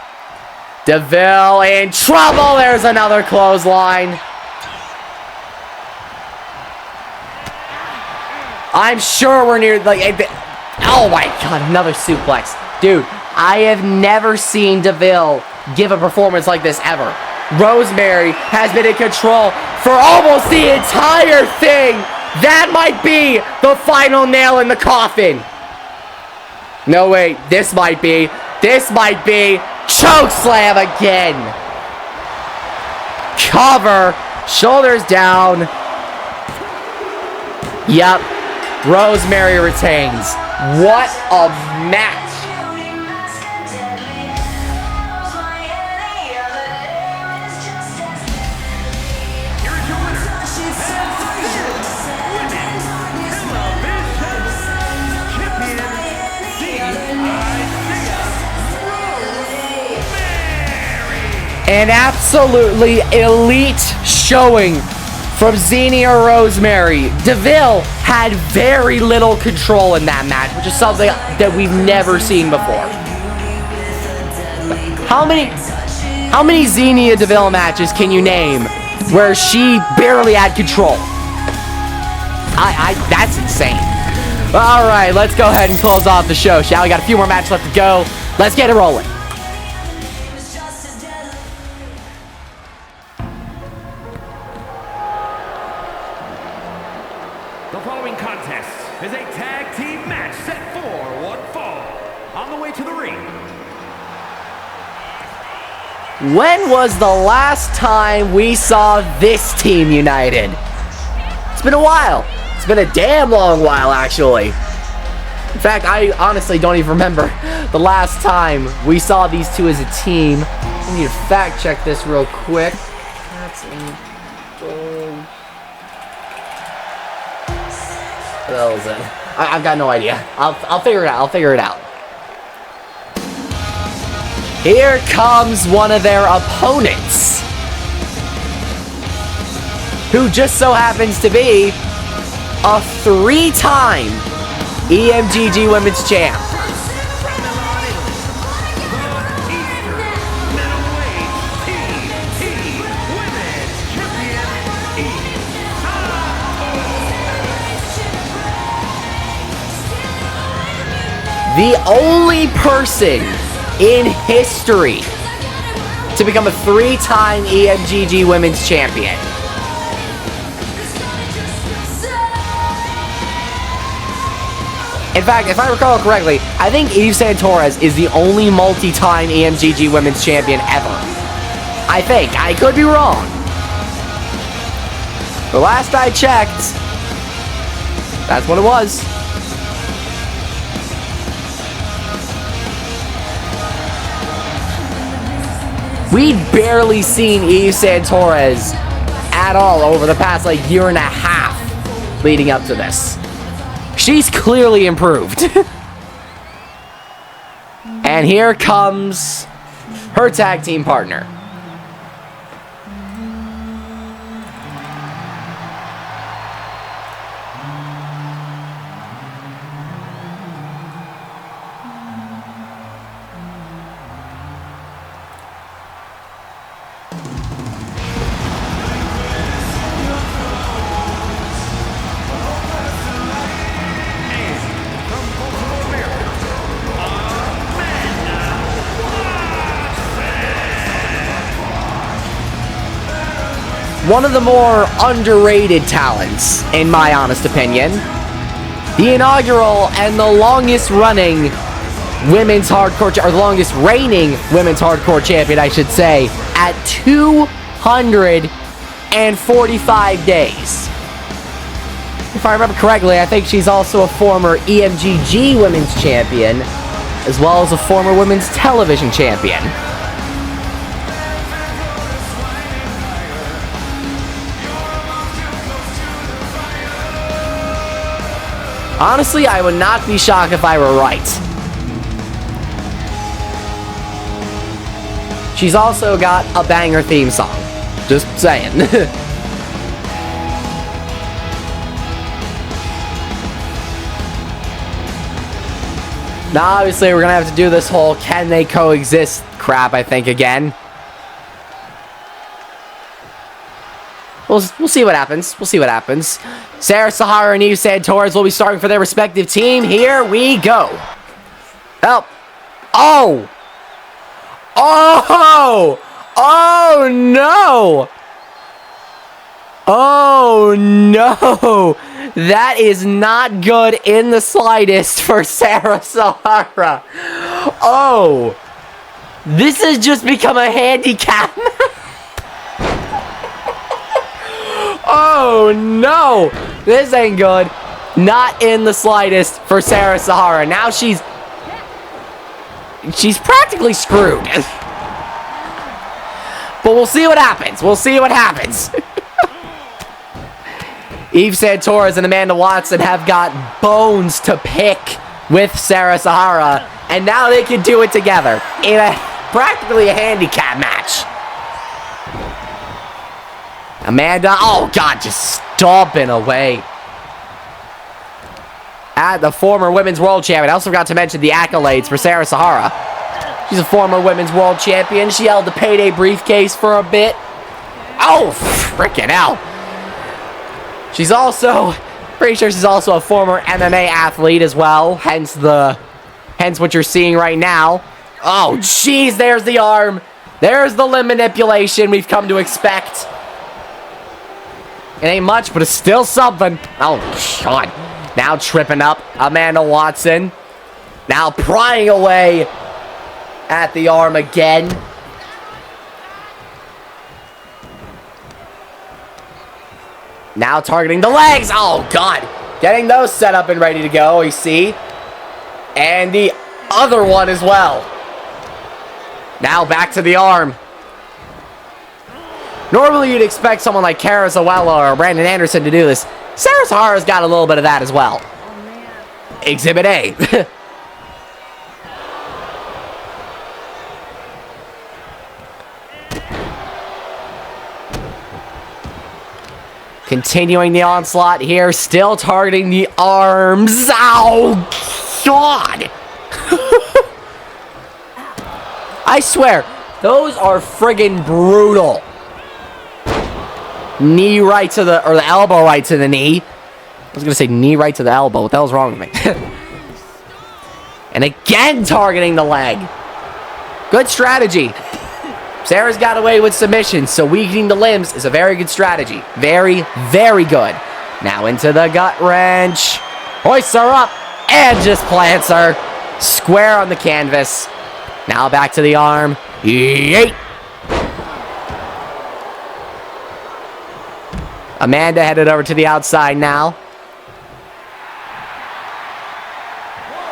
DeVille in trouble. There's another clothesline. I'm sure we're near, like, oh my God, another suplex. Dude, I have never seen DeVille give a performance like this ever. Rosemary has been in control for almost the entire thing. That might be the final nail in the coffin. No, wait, this might be. This might be. Choke slam again. Cover. Shoulders down. Yep. Rosemary retains. What a match. An absolutely elite showing from Xenia Rosemary. DeVille had very little control in that match, which is something that we've never seen before. How many Xenia DeVille matches can you name where she barely had control? That's insane. All right, let's go ahead and close off the show, shall we? Got a few more matches left to go. Let's get it rolling. The following contest is a tag team match set for one fall. On the way to the ring. When was the last time we saw this team united? It's been a while. It's been a damn long while, actually. In fact, I honestly don't even remember the last time we saw these two as a team. I need to fact check this real quick. That's what the hell is it? I've got no idea. I'll figure it out. I'll figure it out. Here comes one of their opponents, who just so happens to be a 3-time EMGG Women's Champ. The only person in history to become a 3-time EMGG Women's Champion. In fact, if I recall correctly, I think Eve Santorez is the only multi-time EMGG Women's Champion ever. I think. I could be wrong. The last I checked, that's what it was. We'd barely seen Eve Santorez at all over the past year and a half leading up to this. She's clearly improved. And here comes her tag team partner. One of the more underrated talents, in my honest opinion. The inaugural and the longest running women's hardcore, or the longest reigning women's hardcore champion, I should say, at 245 days. If I remember correctly, I think she's also a former EMGG women's champion, as well as a former women's television champion. Honestly, I would not be shocked if I were right. She's also got a banger theme song. Just saying. Now, obviously, we're going to have to do this whole can they coexist crap, I think, again. We'll see what happens. We'll see what happens. Sarah Sahara and Eve Santorez will be starting for their respective team. Here we go. Well, Oh! Oh! Oh, no! Oh, no! That is not good in the slightest for Sarah Sahara. Oh! This has just become a handicap. Oh, no! This ain't good. Not in the slightest for Sarah Sahara. Now she's practically screwed. But we'll see what happens. We'll see what happens. Eve Santoras and Amanda Watson have got bones to pick with Sarah Sahara, and now they can do it together in practically a handicap match. Amanda, oh God, just stomping away at the former Women's World Champion. I also forgot to mention the accolades for Sarah Sahara. She's a former Women's World Champion. She held the payday briefcase for a bit. Oh, frickin' hell. She's also, pretty sure she's also a former MMA athlete as well. Hence what you're seeing right now. Oh, jeez, there's the arm. There's the limb manipulation we've come to expect. It ain't much, but it's still something. Oh, God. Now tripping up Amanda Watson. Now prying away at the arm again. Now targeting the legs. Oh, God. Getting those set up and ready to go, you see. And the other one as well. Now back to the arm. Normally you'd expect someone like Cara Zawella or Brandon Anderson to do this. Sarah Sahara's got a little bit of that as well. Exhibit A. Continuing the onslaught here, still targeting the arms. Oh, God. I swear, those are friggin' brutal. Knee right to the, or the elbow right to the knee. I was going to say knee right to the elbow. What the hell's wrong with me? And again targeting the leg. Good strategy. Sarah's got away with submission, so weakening the limbs is a very good strategy. Very, very good. Now into the gut wrench. Hoists her up and just plants her square on the canvas. Now back to the arm. Yeet. Amanda headed over to the outside now.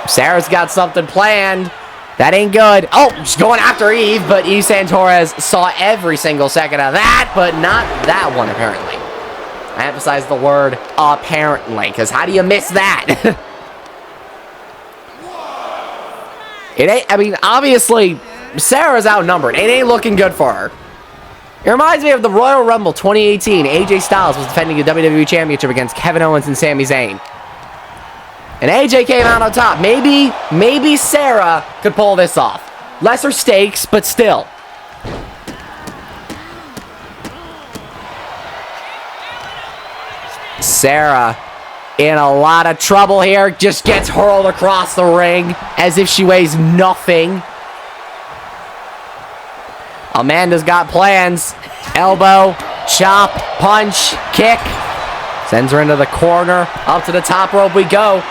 Sarah's got something planned. That ain't good. Oh, she's going after Eve, but Eve Santoras saw every single second of that, but not that one, apparently. I emphasize the word apparently, because how do you miss that? It ain't, I mean, obviously, Sarah's outnumbered. It ain't looking good for her. It reminds me of the Royal Rumble 2018. AJ Styles was defending the WWE Championship against Kevin Owens and Sami Zayn. And AJ came out on top. Maybe Sarah could pull this off. Lesser stakes, but still. Sarah in a lot of trouble here. Just gets hurled across the ring as if she weighs nothing. Amanda's got plans. Elbow, chop, punch, kick. Sends her into the corner. Up to the top rope we go.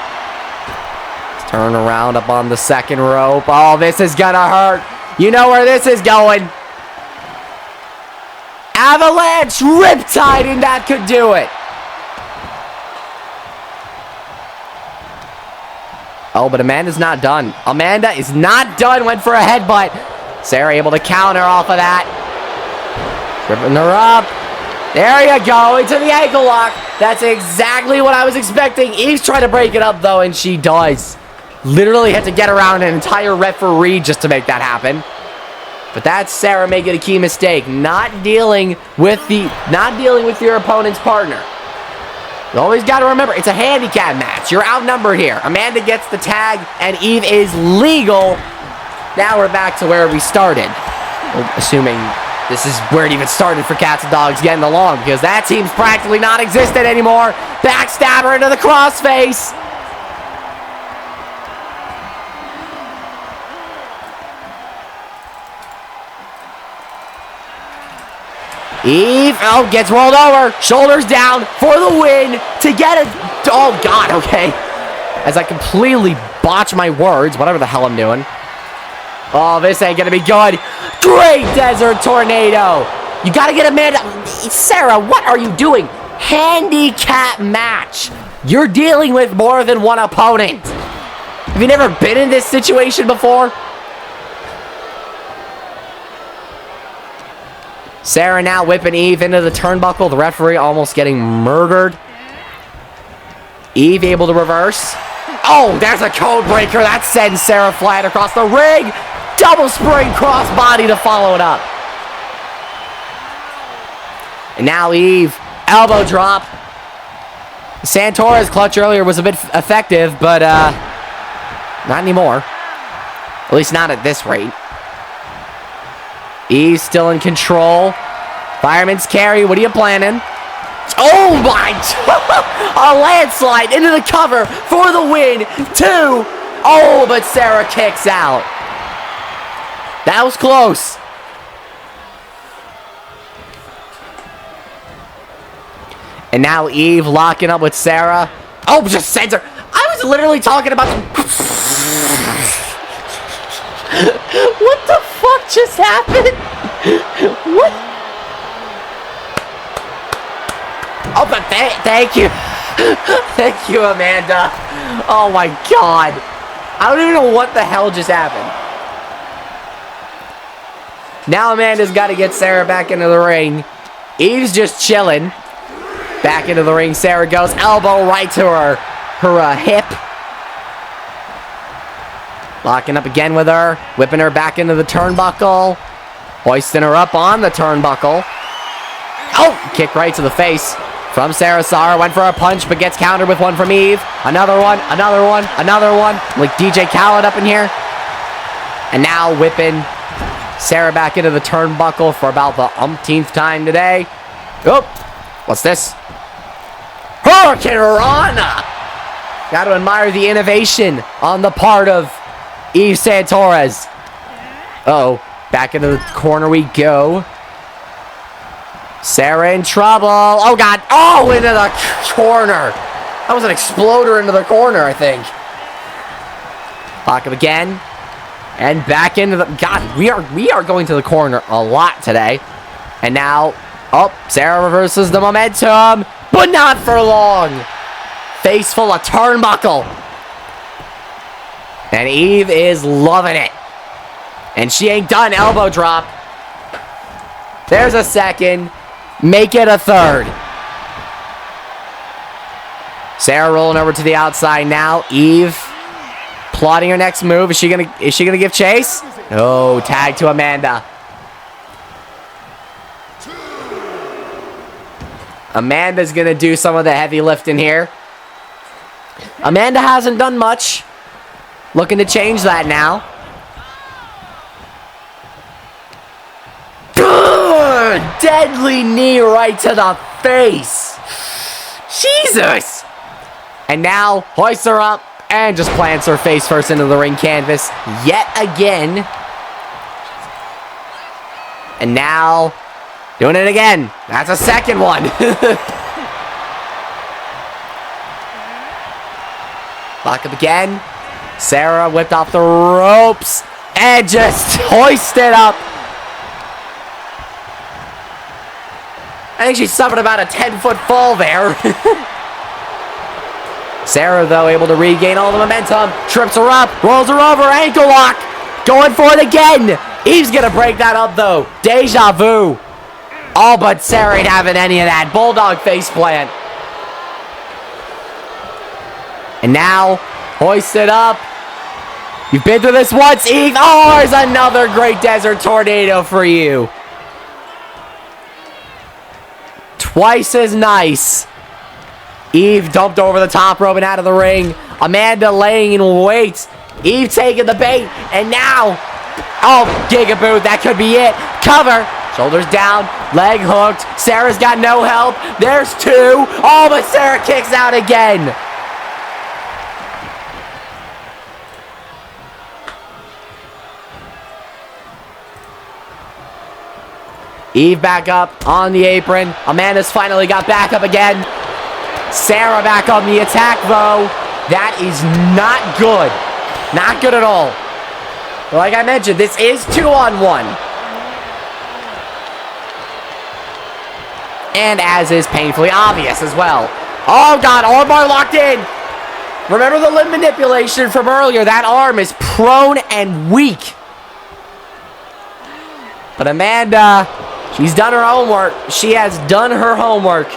Turn around up on the second rope. Oh, this is gonna hurt. You know where this is going. Avalanche Riptide, and that could do it. Oh, but Amanda's not done. Amanda is not done. Went for a headbutt. Sarah able to counter off of that. Ripping her up. There you go. Into the ankle lock. That's exactly what I was expecting. Eve's trying to break it up, though, and she does. Literally had to get around an entire referee just to make that happen. But that's Sarah making a key mistake. Not dealing with your opponent's partner. You always got to remember, it's a handicap match. You're outnumbered here. Amanda gets the tag, and Eve is legal. Now we're back to where we started. Well, assuming this is where it even started for Cats and Dogs getting along, because that team's practically non-existent anymore. Backstabber into the crossface. Eve, oh, gets rolled over. Shoulders down for the win to get it. Oh, God, okay. As I completely botch my words, whatever the hell I'm doing. Oh, this ain't gonna be good. Great Desert Tornado. You gotta get Amanda. Sarah, what are you doing? Handicap match. You're dealing with more than one opponent. Have you never been in this situation before? Sarah now whipping Eve into the turnbuckle. The referee almost getting murdered. Eve able to reverse. Oh, there's a code breaker. That sends Sarah flying across the ring. Double spring crossbody to follow it up. And now Eve, elbow drop. Santora's clutch earlier was a bit effective, but not anymore. At least not at this rate. Eve still in control. Fireman's carry, what are you planning? Oh my, a landslide into the cover for the win. 2. Oh, but Sarah kicks out. That was close. And now Eve locking up with Sarah. Oh, just sends her. I was literally talking about the... What the fuck just happened? What? Oh, but thank you. Thank you, Amanda. Oh my God. I don't even know what the hell just happened. Now Amanda's got to get Sarah back into the ring. Eve's just chilling. Back into the ring, Sarah goes. Elbow right to her hip. Locking up again with her. Whipping her back into the turnbuckle. Hoisting her up on the turnbuckle. Oh, kick right to the face from Sarah. Sarah went for a punch, but gets countered with one from Eve. Another one, another one, another one. Like DJ Khaled up in here. And now whipping Sarah back into the turnbuckle for about the umpteenth time today. Oh, what's this? Hurricane Rana! Got to admire the innovation on the part of Eve Santorez. Uh-oh, back into the corner we go. Sarah in trouble. Oh, God. Oh, into the corner. That was an exploder into the corner, I think. Lock up again. And back into the... God, we are going to the corner a lot today. And now... Oh, Sarah reverses the momentum. But not for long. Face full of turnbuckle. And Eve is loving it. And she ain't done. Elbow drop. There's a second. Make it a third. Sarah rolling over to the outside now. Eve plotting her next move. Is she gonna give chase? Oh, tag to Amanda. Amanda's gonna do some of the heavy lifting here. Amanda hasn't done much. Looking to change that now. Good! Deadly knee right to the face. Jesus! And now hoists her up and just plants her face first into the ring canvas yet again. And now doing it again. That's a second one. Lock up again. Sarah whipped off the ropes and just hoisted up. I think she suffered about a 10-foot fall there. Sarah, though, able to regain all the momentum. Trips her up, rolls her over, ankle lock. Going for it again. Eve's going to break that up, though. Deja vu. All but Sarah ain't having any of that. Bulldog face plant. And now, hoist it up. You've been through this once, Eve. Oh, there's another great desert tornado for you. Twice as nice. Eve dumped over the top rope and out of the ring. Amanda laying in wait. Eve taking the bait. And now, oh, Gigaboot, that could be it. Cover. Shoulders down. Leg hooked. Sarah's got no help. There's 2. Oh, but Sarah kicks out again. Eve back up on the apron. Amanda's finally got back up again. Sarah back on the attack, though. That is not good. Not good at all. But like I mentioned, this is 2-on-1. And as is painfully obvious as well. Oh, God, armbar locked in. Remember the limb manipulation from earlier. That arm is prone and weak. But Amanda, she's done her homework. She has done her homework.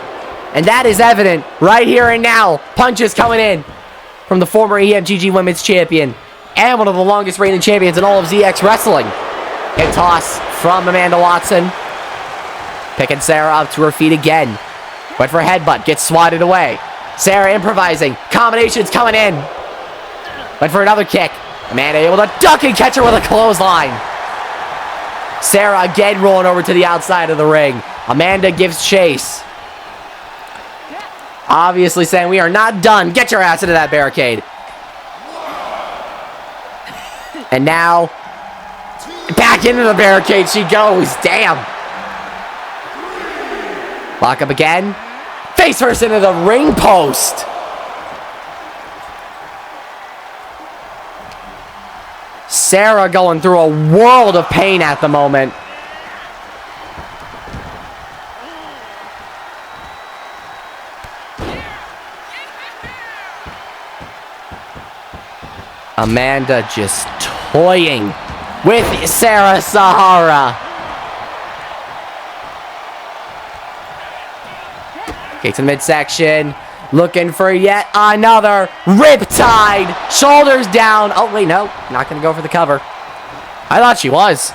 And that is evident right here and now. Punches coming in from the former EMGG Women's Champion and one of the longest reigning champions in all of ZX Wrestling. Hip toss from Amanda Watson. Picking Sarah up to her feet again. Went for a headbutt. Gets swatted away. Sarah improvising. Combinations coming in. Went for another kick. Amanda able to duck and catch her with a clothesline. Sarah again rolling over to the outside of the ring. Amanda gives chase. Obviously saying, we are not done. Get your ass into that barricade. And now, back into the barricade she goes. Damn. Lock up again. Face first into the ring post. Sarah going through a world of pain at the moment. Amanda just toying with Sarah Sahara. Okay, to the midsection. Looking for yet another riptide. Shoulders down. Oh, wait, no. Not going to go for the cover. I thought she was.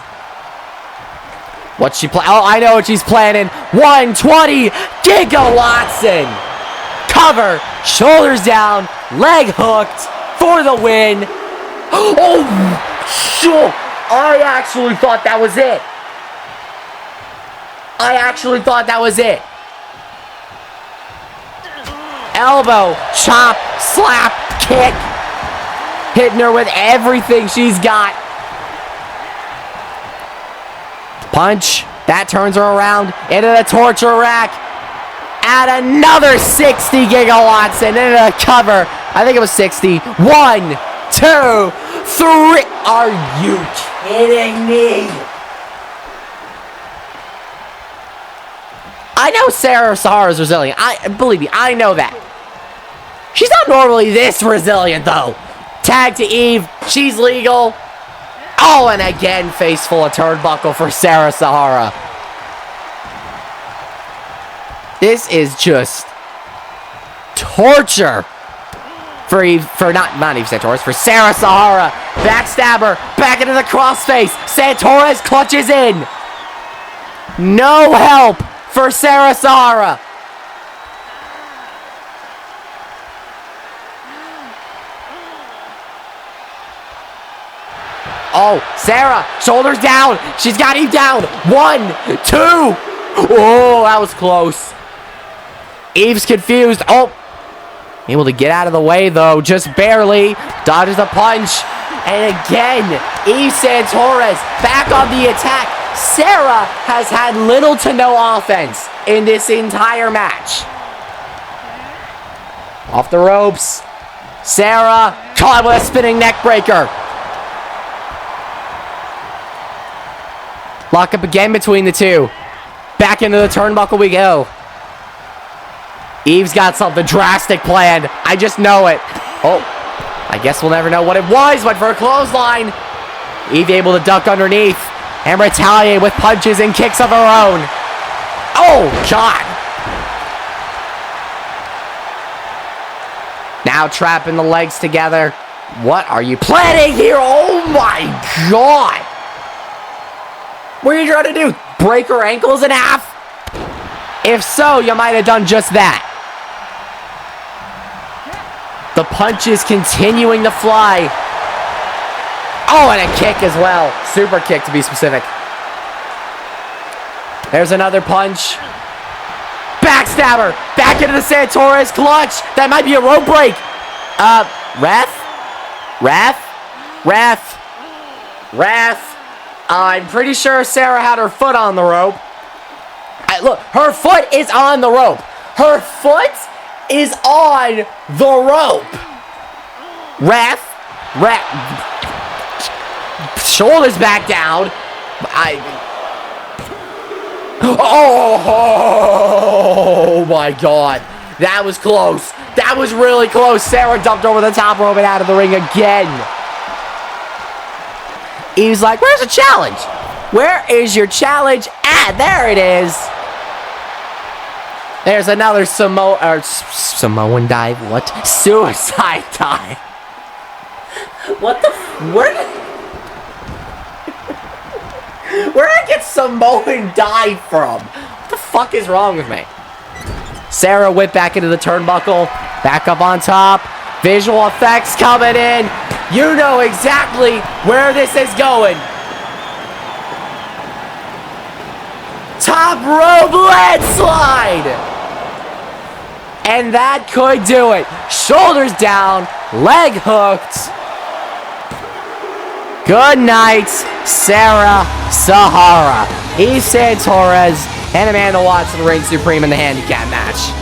What's she plan? Oh, I know what she's planning. 120. Giga Watson. Cover. Shoulders down. Leg hooked for the win. Oh, sure. I actually thought that was it. Elbow, chop, slap, kick. Hitting her with everything she's got. Punch. That turns her around into the torture rack. Add another 60 gigawatts and into the cover. I think it was 60. 1, 2, 3. Are you kidding me? I know Sarah Sahara's resilient. Believe me, I know that. She's not normally this resilient, though. Tag to Eve. She's legal. Oh, and again, face full of turnbuckle for Sarah Sahara. This is just torture for Eve, not Eve Santorez, for Sarah Sahara. Backstabber, back into the crossface. Santorez clutches in. No help for Sarah Sahara. Oh, Sarah, shoulders down. She's got Eve down. 1, 2. Oh, that was close. Eve's confused. Oh, able to get out of the way, though. Just barely. Dodges a punch. And again, Eve Santorez back on the attack. Sarah has had little to no offense in this entire match. Off the ropes. Sarah caught with a spinning neck breaker. Lock up again between the two. Back into the turnbuckle we go. Eve's got something drastic planned. I just know it. Oh, I guess we'll never know what it was. Went for a clothesline. Eve able to duck underneath and retaliate with punches and kicks of her own. Oh, God. Now trapping the legs together. What are you planning here? Oh, my God. What are you trying to do? Break her ankles in half? If so, you might have done just that. The punches continuing to fly. Oh, and a kick as well. Super kick to be specific. There's another punch. Backstabber. Back into the Santorez clutch. That might be a rope break. Ref. I'm pretty sure Sarah had her foot on the rope. Look, her foot is on the rope. Her foot is on the rope. Ref. Shoulders back down. Oh my God. That was close. That was really close. Sarah dumped over the top rope and out of the ring again. He's like, where's the challenge? Where is your challenge at? There it is. There's another Samoan dive. What? Suicide dive. What the? Where did I get Samoan dive from? What the fuck is wrong with me? Sarah whipped back into the turnbuckle. Back up on top. Visual effects coming in. You know exactly where this is going. Top rope landslide. And that could do it. Shoulders down. Leg hooked. Good night, Sarah Sahara. Isan Torres and Amanda Watson reign supreme in the handicap match.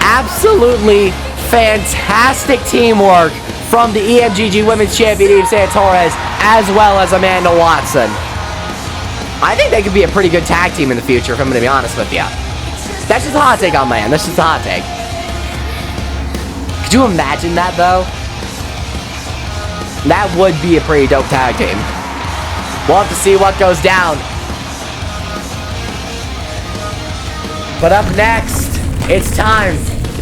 Absolutely fantastic teamwork from the EMGG Women's Champion Isan Torres as well as Amanda Watson. I think they could be a pretty good tag team in the future, if I'm going to be honest with you. That's just a hot take on my end. That's just a hot take. Could you imagine that, though? That would be a pretty dope tag team. We'll have to see what goes down. But up next, it's time.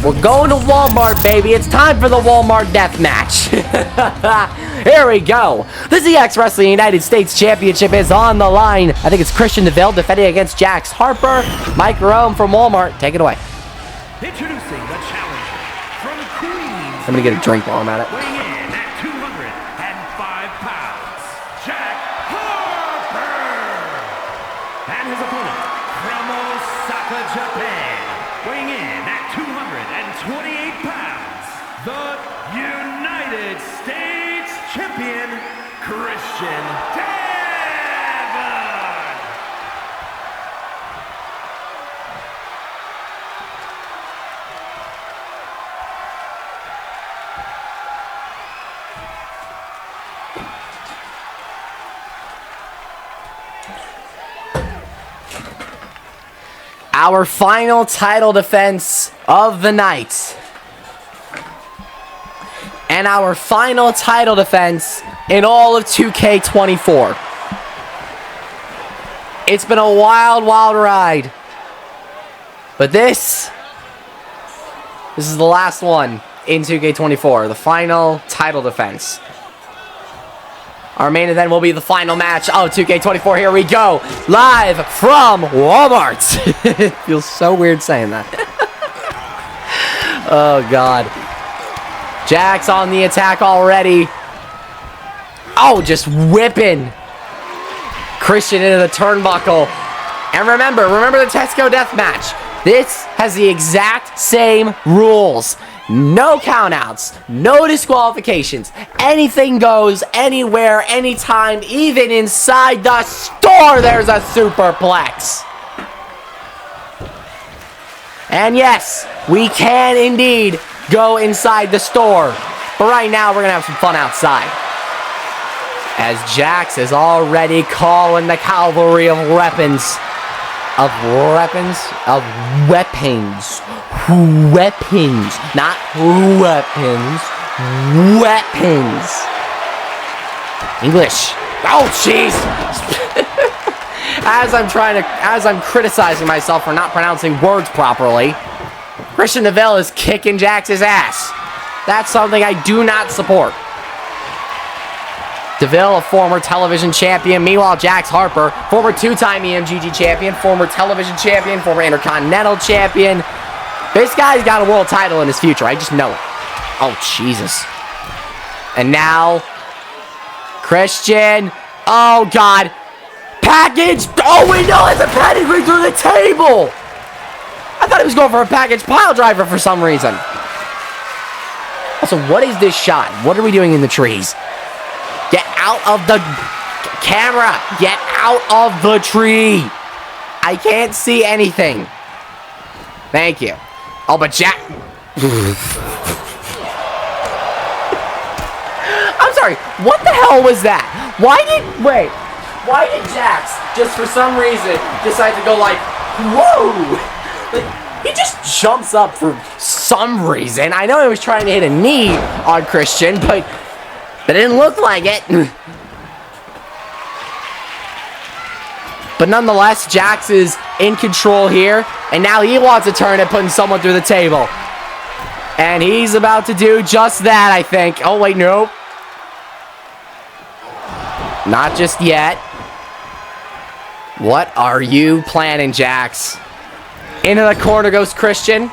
We're going to Walmart, baby. It's time for the Walmart death match. Here we go. The ZX Wrestling United States Championship is on the line. I think it's Christian Deville defending against Jax Harper. Mike Rome from Walmart. Take it away. Introducing the challenger from Queens. I'm going to get a drink while I'm at it. Weighing in at 205 pounds, Jack Harper. And his opponent from Osaka, Japan. Weighing in at 228 pounds, the United States Champion, Christian Deville. Our final title defense of the night. And our final title defense in all of 2K24. It's been a wild, wild ride. But this is the last one in 2K24. The final title defense. Our main event will be the final match of 2K24. Here we go. Live from Walmart. It feels so weird saying that. Oh, God. Jax on the attack already. Oh, just whipping Christian into the turnbuckle. And remember the Tesco death match. This has the exact same rules. No countouts, no disqualifications. Anything goes, anywhere, anytime, even inside the store, there's a superplex. And yes, we can indeed go inside the store. But right now, we're going to have some fun outside. As Jax is already calling the cavalry of weapons. Of weapons? Of weapons. Weapons. Not weapons. Weapons. English. Oh, jeez. As I'm criticizing myself for not pronouncing words properly, Christian Deville is kicking Jax's ass. That's something I do not support. Deville, a former television champion. Meanwhile, Jax Harper, former two-time EMGG champion, former television champion, former Intercontinental champion. This guy's got a world title in his future. I just know it. Oh, Jesus. And now, Christian. Oh, God. Package. Oh, wait, no, it's a pedigree through the table. I thought he was going for a package pile driver for some reason. Also, what is this shot? What are we doing in the trees? Get out of the camera. Get out of the tree. I can't see anything. Thank you. Oh, but Jack... I'm sorry. What the hell was that? Why did Jax just for some reason decide to go like, whoa? Like, he just jumps up for some reason. I know he was trying to hit a knee on Christian, but it didn't look like it. But nonetheless, Jax is in control here, and now he wants to turn it, putting someone through the table. And he's about to do just that, I think. Oh, wait, no. Not just yet. What are you planning, Jax? Into the corner goes Christian.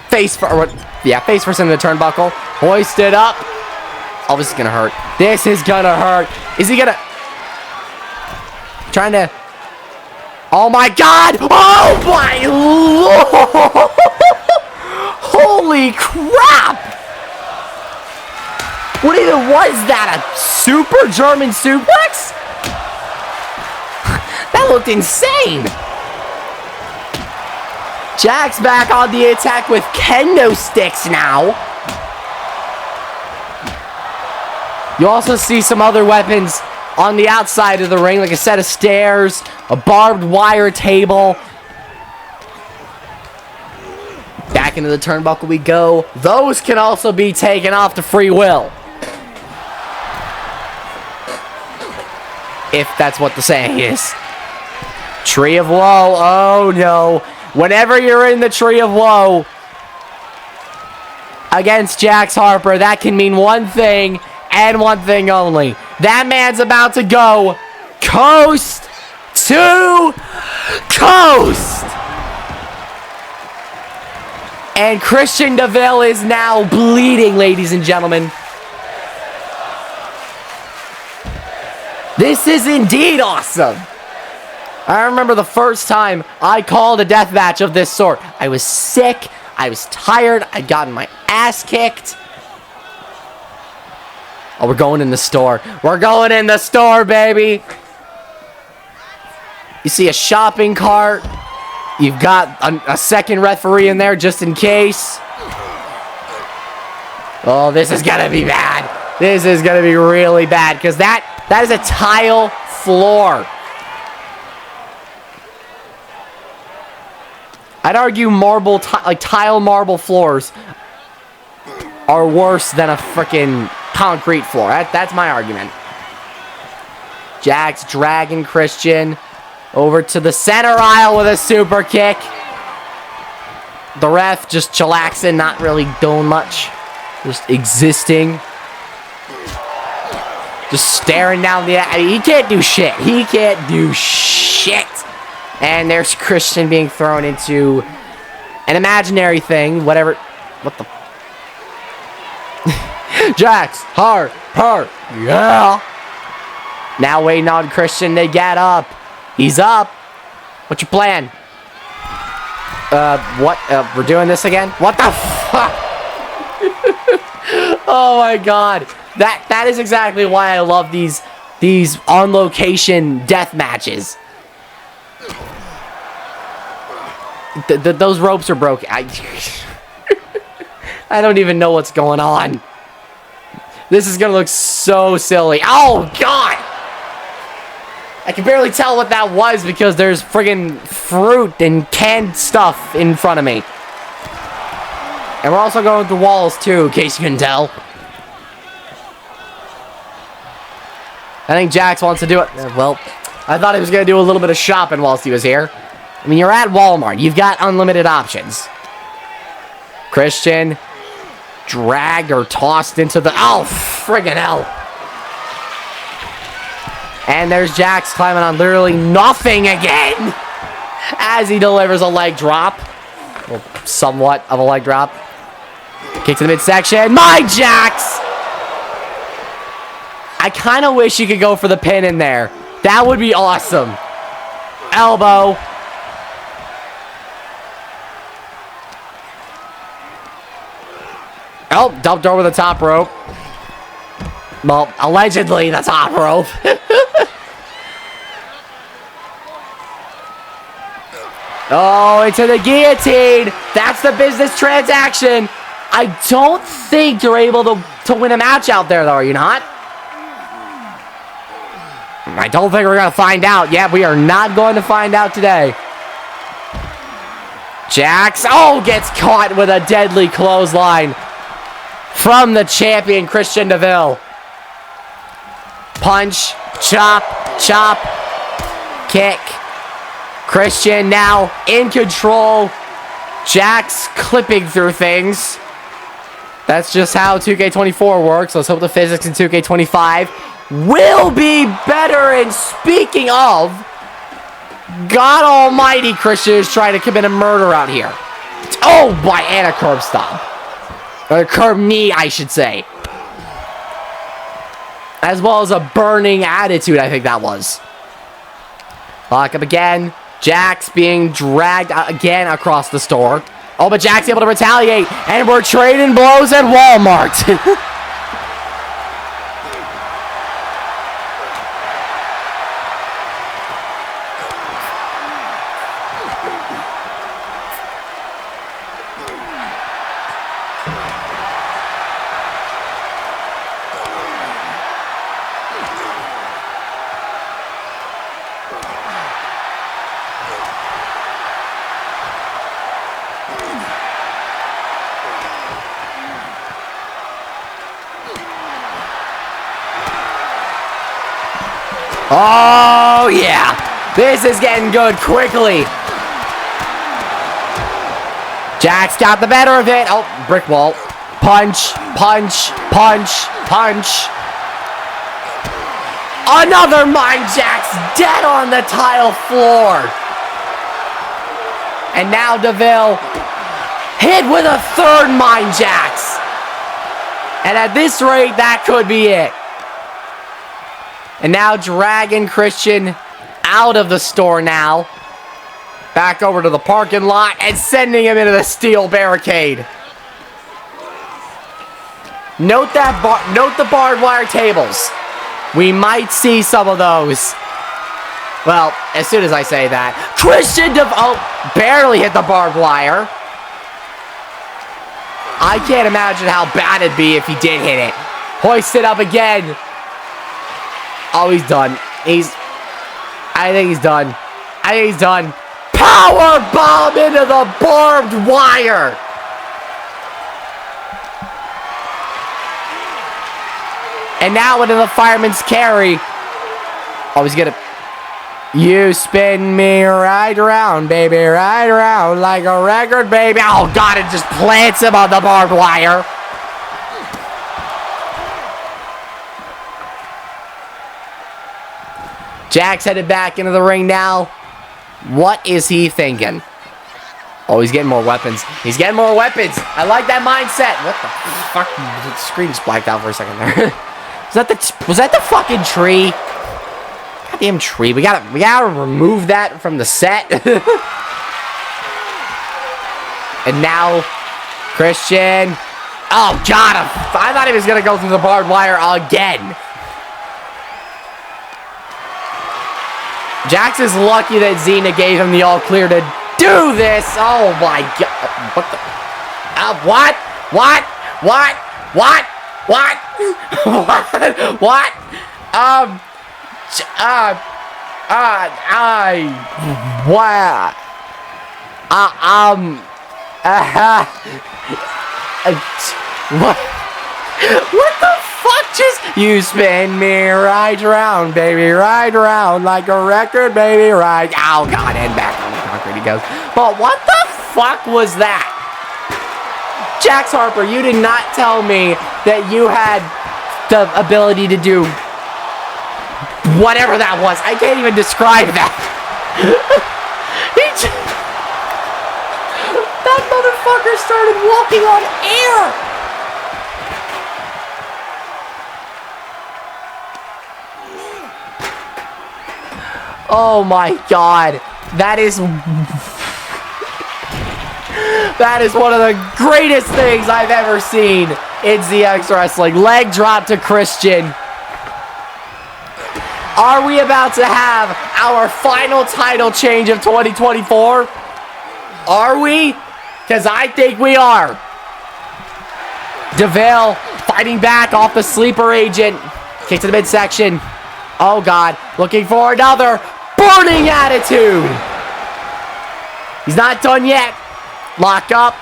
Face first into the turnbuckle. Hoisted up. Oh, this is gonna hurt. This is gonna hurt. Is he gonna... Trying to... Oh my God! Oh my Lord! Holy crap! What even was that? A super German suplex? That looked insane. Jax back on the attack with kendo sticks now. You also see some other weapons on the outside of the ring, like a set of stairs, a barbed wire table. Back into the turnbuckle we go. Those can also be taken off to free will. If that's what the saying is. Tree of Woe. Oh no. Whenever you're in the Tree of Woe against Jax Harper, that can mean one thing and one thing only. That man's about to go coast to coast. And Christian Deville is now bleeding, ladies and gentlemen. This is indeed awesome. I remember the first time I called a death match of this sort. I was sick. I was tired. I'd gotten my ass kicked. Oh, we're going in the store. We're going in the store, baby. You see a shopping cart. You've got a second referee in there just in case. Oh, this is going to be bad. This is going to be really bad because that is a tile floor. I'd argue tile marble floors are worse than a freaking concrete floor. That's my argument. Jax dragging Christian over to the center aisle with a super kick. The ref just chillaxing, not really doing much. Just existing. Just staring down the... I mean, he can't do shit. He can't do shit. And there's Christian being thrown into an imaginary thing. Whatever. What the... Jax, hard, yeah. Now waiting on Christian to get up. He's up. What's your plan? What? We're doing this again? What the fuck? Oh my God. That is exactly why I love these on location death matches. Those ropes are broken. I don't even know what's going on. This is gonna look so silly. Oh God! I can barely tell what that was because there's friggin' fruit and canned stuff in front of me. And we're also going through walls too, in case you can tell. I think Jax wants to do it. Well, I thought he was gonna do a little bit of shopping whilst he was here. I mean, you're at Walmart. You've got unlimited options. Christian dragged or tossed into the... Oh, friggin' hell. And there's Jax climbing on literally nothing again as he delivers a leg drop. Well, somewhat of a leg drop. Kick to the midsection. My Jax! I kind of wish you could go for the pin in there. That would be awesome. Elbow. Oh, dumped over the top rope. Well, allegedly the top rope. Oh, into the guillotine. That's the business transaction. I don't think you're able to win a match out there, though, are you not? I don't think we're going to find out. Yeah, we are not going to find out today. Jax, oh, gets caught with a deadly clothesline from the champion, Christian Deville. Punch, chop, chop, kick. Christian now in control. Jax clipping through things. That's just how 2K24 works. Let's hope the physics in 2K25 will be better. And speaking of, God almighty, Christian is trying to commit a murder out here. Oh, and a curb stomp. Or a curb knee, I should say. As well as a burning attitude, I think that was. Lock up again. Jax being dragged again across the store. Oh, but Jax able to retaliate. And we're trading blows at Walmart. Oh, yeah. This is getting good quickly. Jax got the better of it. Oh, brick wall. Punch, punch, punch, punch. Another Mind Jax dead on the tile floor. And now Deville hit with a third Mind Jax. And at this rate, that could be it. And now dragging Christian out of the store now. Back over to the parking lot and sending him into the steel barricade. Note the barbed wire tables. We might see some of those. Well, as soon as I say that. Christian barely hit the barbed wire. I can't imagine how bad it'd be if he did hit it. Hoist it up again. Oh, he's done. I think he's done. I think he's done. Power bomb into the barbed wire. And now into the fireman's carry. Oh, he's gonna. You spin me right around, baby, right around like a record, baby. Oh, God, it just plants him on the barbed wire. Jax headed back into the ring now. What is he thinking? Oh, he's getting more weapons. He's getting more weapons. I like that mindset. What the fuck? The screen just blacked out for a second there. Was that the fucking tree? Goddamn tree. We gotta remove that from the set. And now, Christian. Oh, God. I thought he was gonna go through the barbed wire again. Jax is lucky that Xena gave him the all clear to do this. Oh my God. What the? What? What? What? What? What? What? What? What the fuck just? You spin me right around, baby, right around like a record, baby, right. Oh, God, and back on the concrete he goes. But what the fuck was that? Jax Harper, you did not tell me that you had the ability to do whatever that was. I can't even describe that. That motherfucker started walking on air. Oh my God, that is... That is one of the greatest things I've ever seen in ZX Wrestling. Leg drop to Christian. Are we about to have our final title change of 2024? Are we? Because I think we are. DeVille fighting back off the sleeper agent. Kick to the midsection. Oh, God. Looking for another burning attitude. He's not done yet. Lock up.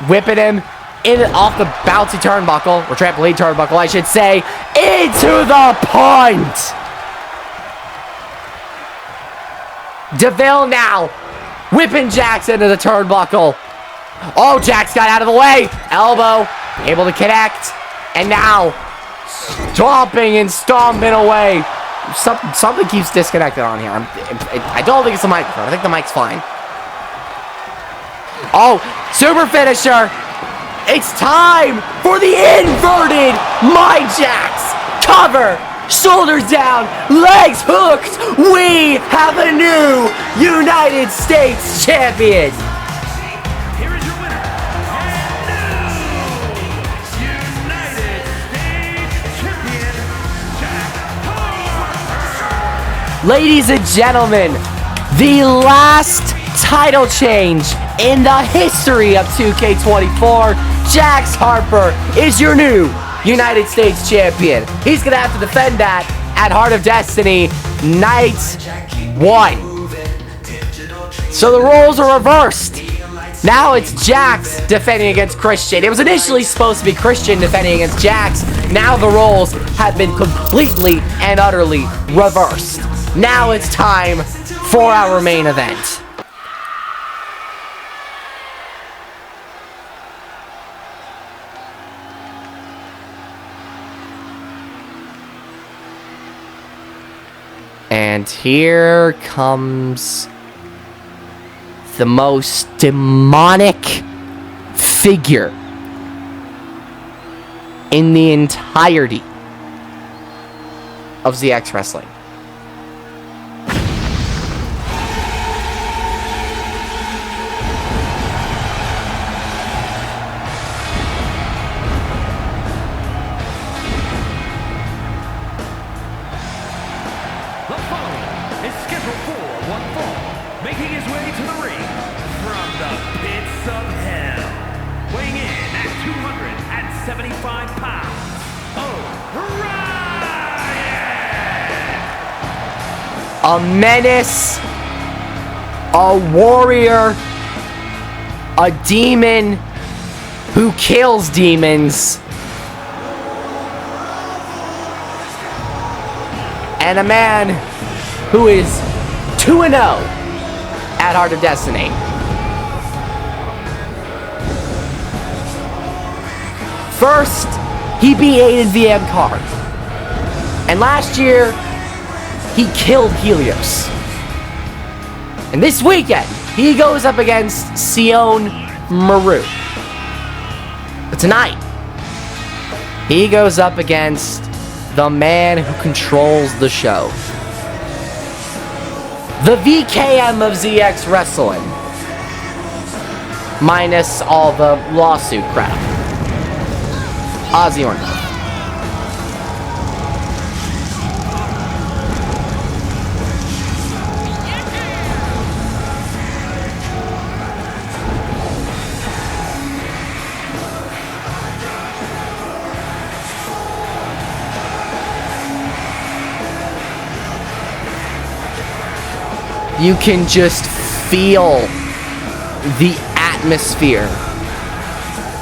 Whipping him in off the bouncy turnbuckle. Or trampoline turnbuckle, I should say. Into the punt. DeVille now whipping Jax into the turnbuckle. Oh, Jax got out of the way. Elbow. Able to connect. And now stomping and stomping away. Something keeps disconnected on here. I don't think it's the microphone. I think the mic's fine. Oh, super finisher. It's time for the inverted mind jacks. Cover. Shoulders down. Legs hooked. We have a new United States champion. Here is your winner, and new United States champion, Jack Harper. Ladies and gentlemen, the last title change in the history of 2K24, Jax Harper is your new United States champion. He's going to have to defend that at Heart of Destiny Night 1. So the roles are reversed. Now it's Jax defending against Christian. It was initially supposed to be Christian defending against Jax. Now the roles have been completely and utterly reversed. Now it's time for our main event. And here comes the most demonic figure in the entirety of ZX Wrestling. A menace, a warrior, a demon who kills demons, and a man who is 2-0 at Heart of Destiny. First, he beat ADZX card, and last year, he killed Helios. And this weekend, he goes up against Sion Maru. But tonight, he goes up against the man who controls the show. The VKM of ZX Wrestling. Minus all the lawsuit crap. Ozzy Orndorff. You can just feel the atmosphere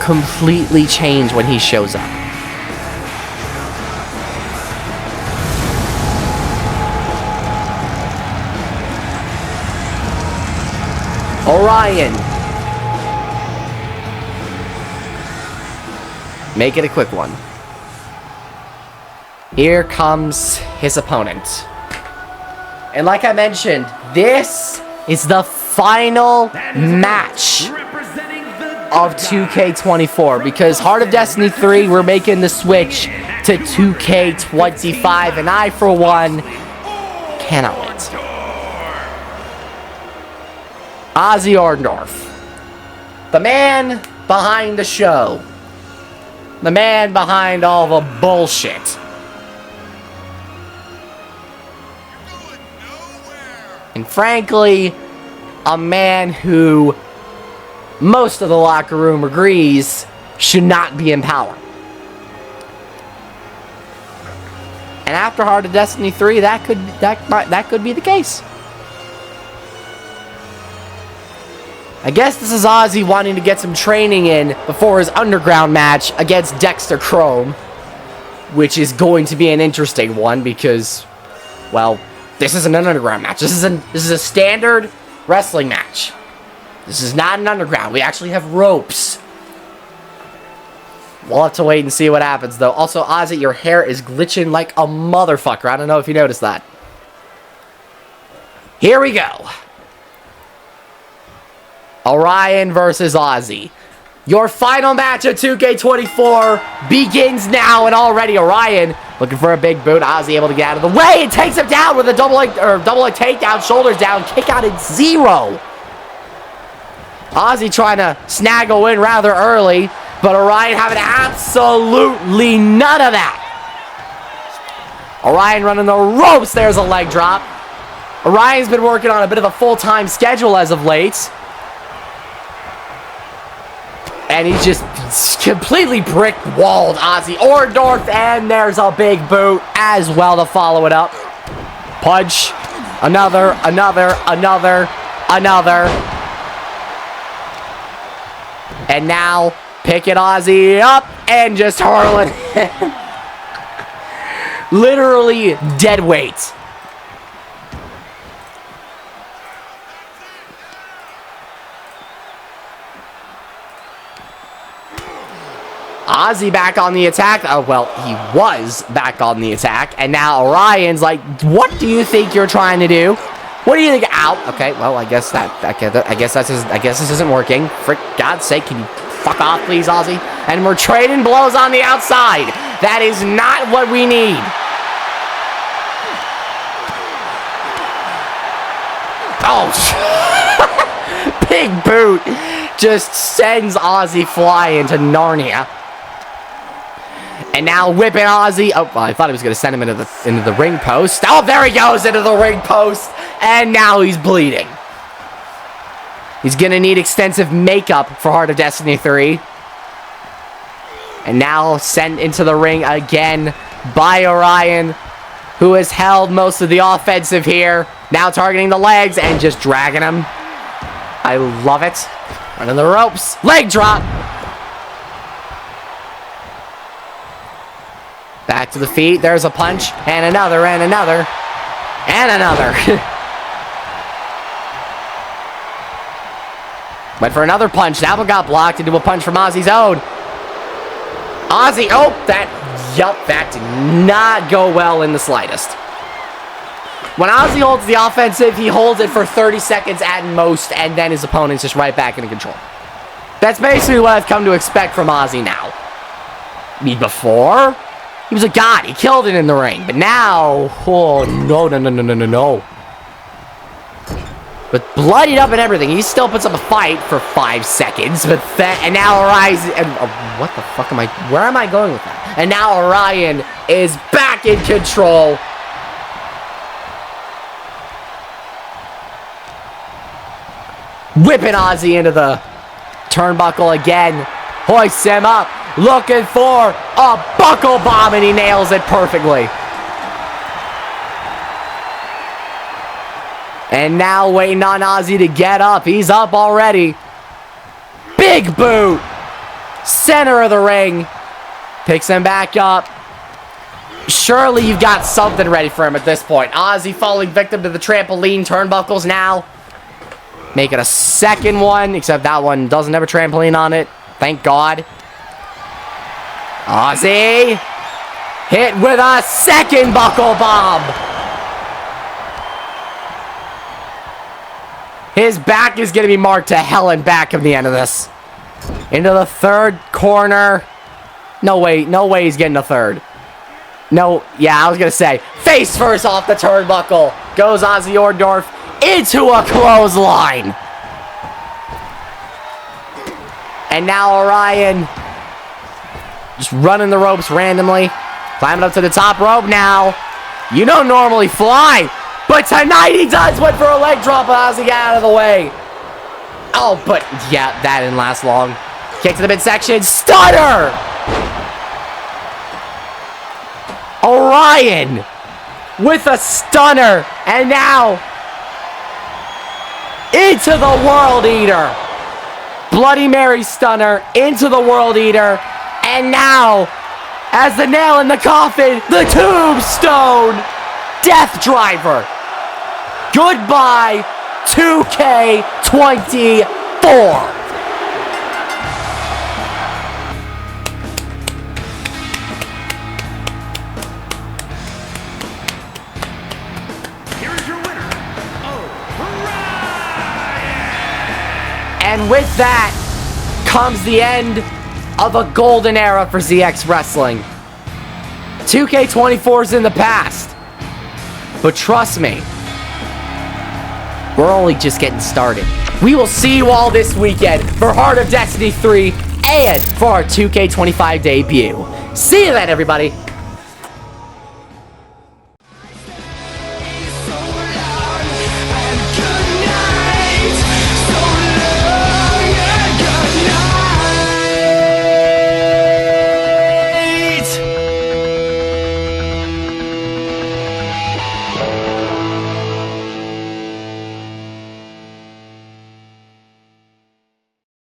completely change when he shows up. Orion. Make it a quick one. Here comes his opponent. And like I mentioned, this is the final match of 2K24 because Heart of Destiny 3, we're making the switch to 2K25, and I, for one, cannot wait. Ozzy Orndorff, The man behind the show. The man behind all the bullshit. And frankly, a man who most of the locker room agrees should not be in power. And after Heart of Destiny 3, that could be the case. I guess this is Ozzy wanting to get some training in before his underground match against Dexter Chrome, which is going to be an interesting one because, well, this isn't an underground match. This is a standard wrestling match. This is not an underground. We actually have ropes. We'll have to wait and see what happens, though. Also, Ozzy, your hair is glitching like a motherfucker. I don't know if you noticed that. Here we go. Orion versus Ozzy. Your final match of 2K24 begins now, and already Orion looking for a big boot. Ozzy able to get out of the way. It takes him down with a double leg takedown, shoulders down, kick out at 0. Ozzy trying to snag a win rather early, but Orion having absolutely none of that. Orion running the ropes. There's a leg drop. Orion's been working on a bit of a full-time schedule as of late. And he's just completely brick-walled Ozzy Orndorff, and there's a big boot as well to follow it up. Punch. Another. And now, picking Ozzy up and just hurling him. Literally dead weight. Ozzy back on the attack. Oh, well, he was back on the attack. And now Orion's like, what do you think you're trying to do? What do you think? Out. Okay, well, I guess this isn't working. For God's sake, can you fuck off, please, Ozzy? And we're trading blows on the outside. That is not what we need. Oh, big boot just sends Ozzy flying to Narnia. And now whipping Ozzy. Oh, well, I thought he was going to send him into the ring post. Oh, there he goes into the ring post. And now he's bleeding. He's going to need extensive makeup for Heart of Destiny 3. And now sent into the ring again by Orion, who has held most of the offensive here. Now targeting the legs and just dragging him. I love it. Running the ropes. Leg drop. Back to the feet. There's a punch. And another, and another. And another. Went for another punch. That one got blocked into a punch from Ozzy's own. Ozzy. Oh, that did not go well in the slightest. When Ozzy holds the offensive, he holds it for 30 seconds at most, and then his opponent's just right back into control. That's basically what I've come to expect from Ozzy now. I mean, before, he was a god. He killed it in the ring. But now, oh, no. But bloodied up and everything, he still puts up a fight for 5 seconds. And now Orion, what the fuck am I, where am I going with that? And now Orion is back in control. Whipping Ozzy into the turnbuckle again. Hoists him up. Looking for a buckle bomb, and he nails it perfectly. And now waiting on Ozzy to get up. He's up already. Big boot. Center of the ring. Picks him back up. Surely you've got something ready for him at this point. Ozzy falling victim to the trampoline turnbuckles now. Make it a second one, except that one doesn't have a trampoline on it. Thank God. Ozzy. Hit with a second buckle bomb. His back is going to be marked to hell and back at the end of this. Into the third corner. No way he's getting a third. No, yeah, I was going to say. Face first off the turnbuckle. Goes Ozzy Orndorff into a clothesline. And now Orion just running the ropes randomly. Climbing up to the top rope now. You don't normally fly, but tonight he does. Went for a leg drop, but has to get out of the way. Oh, but yeah, that didn't last long. Kick to the midsection. Stunner! Orion with a stunner. And now into the World Eater. Bloody Mary stunner into the World Eater. And now, as the nail in the coffin, the Tombstone Death Driver. Goodbye, 2K24. Here is your winner, And with that comes the end of a golden era for ZX Wrestling. 2K24's in the past. But trust me, we're only just getting started. We will see you all this weekend for Heart of Destiny 3 and for our 2K25 debut. See you then, everybody.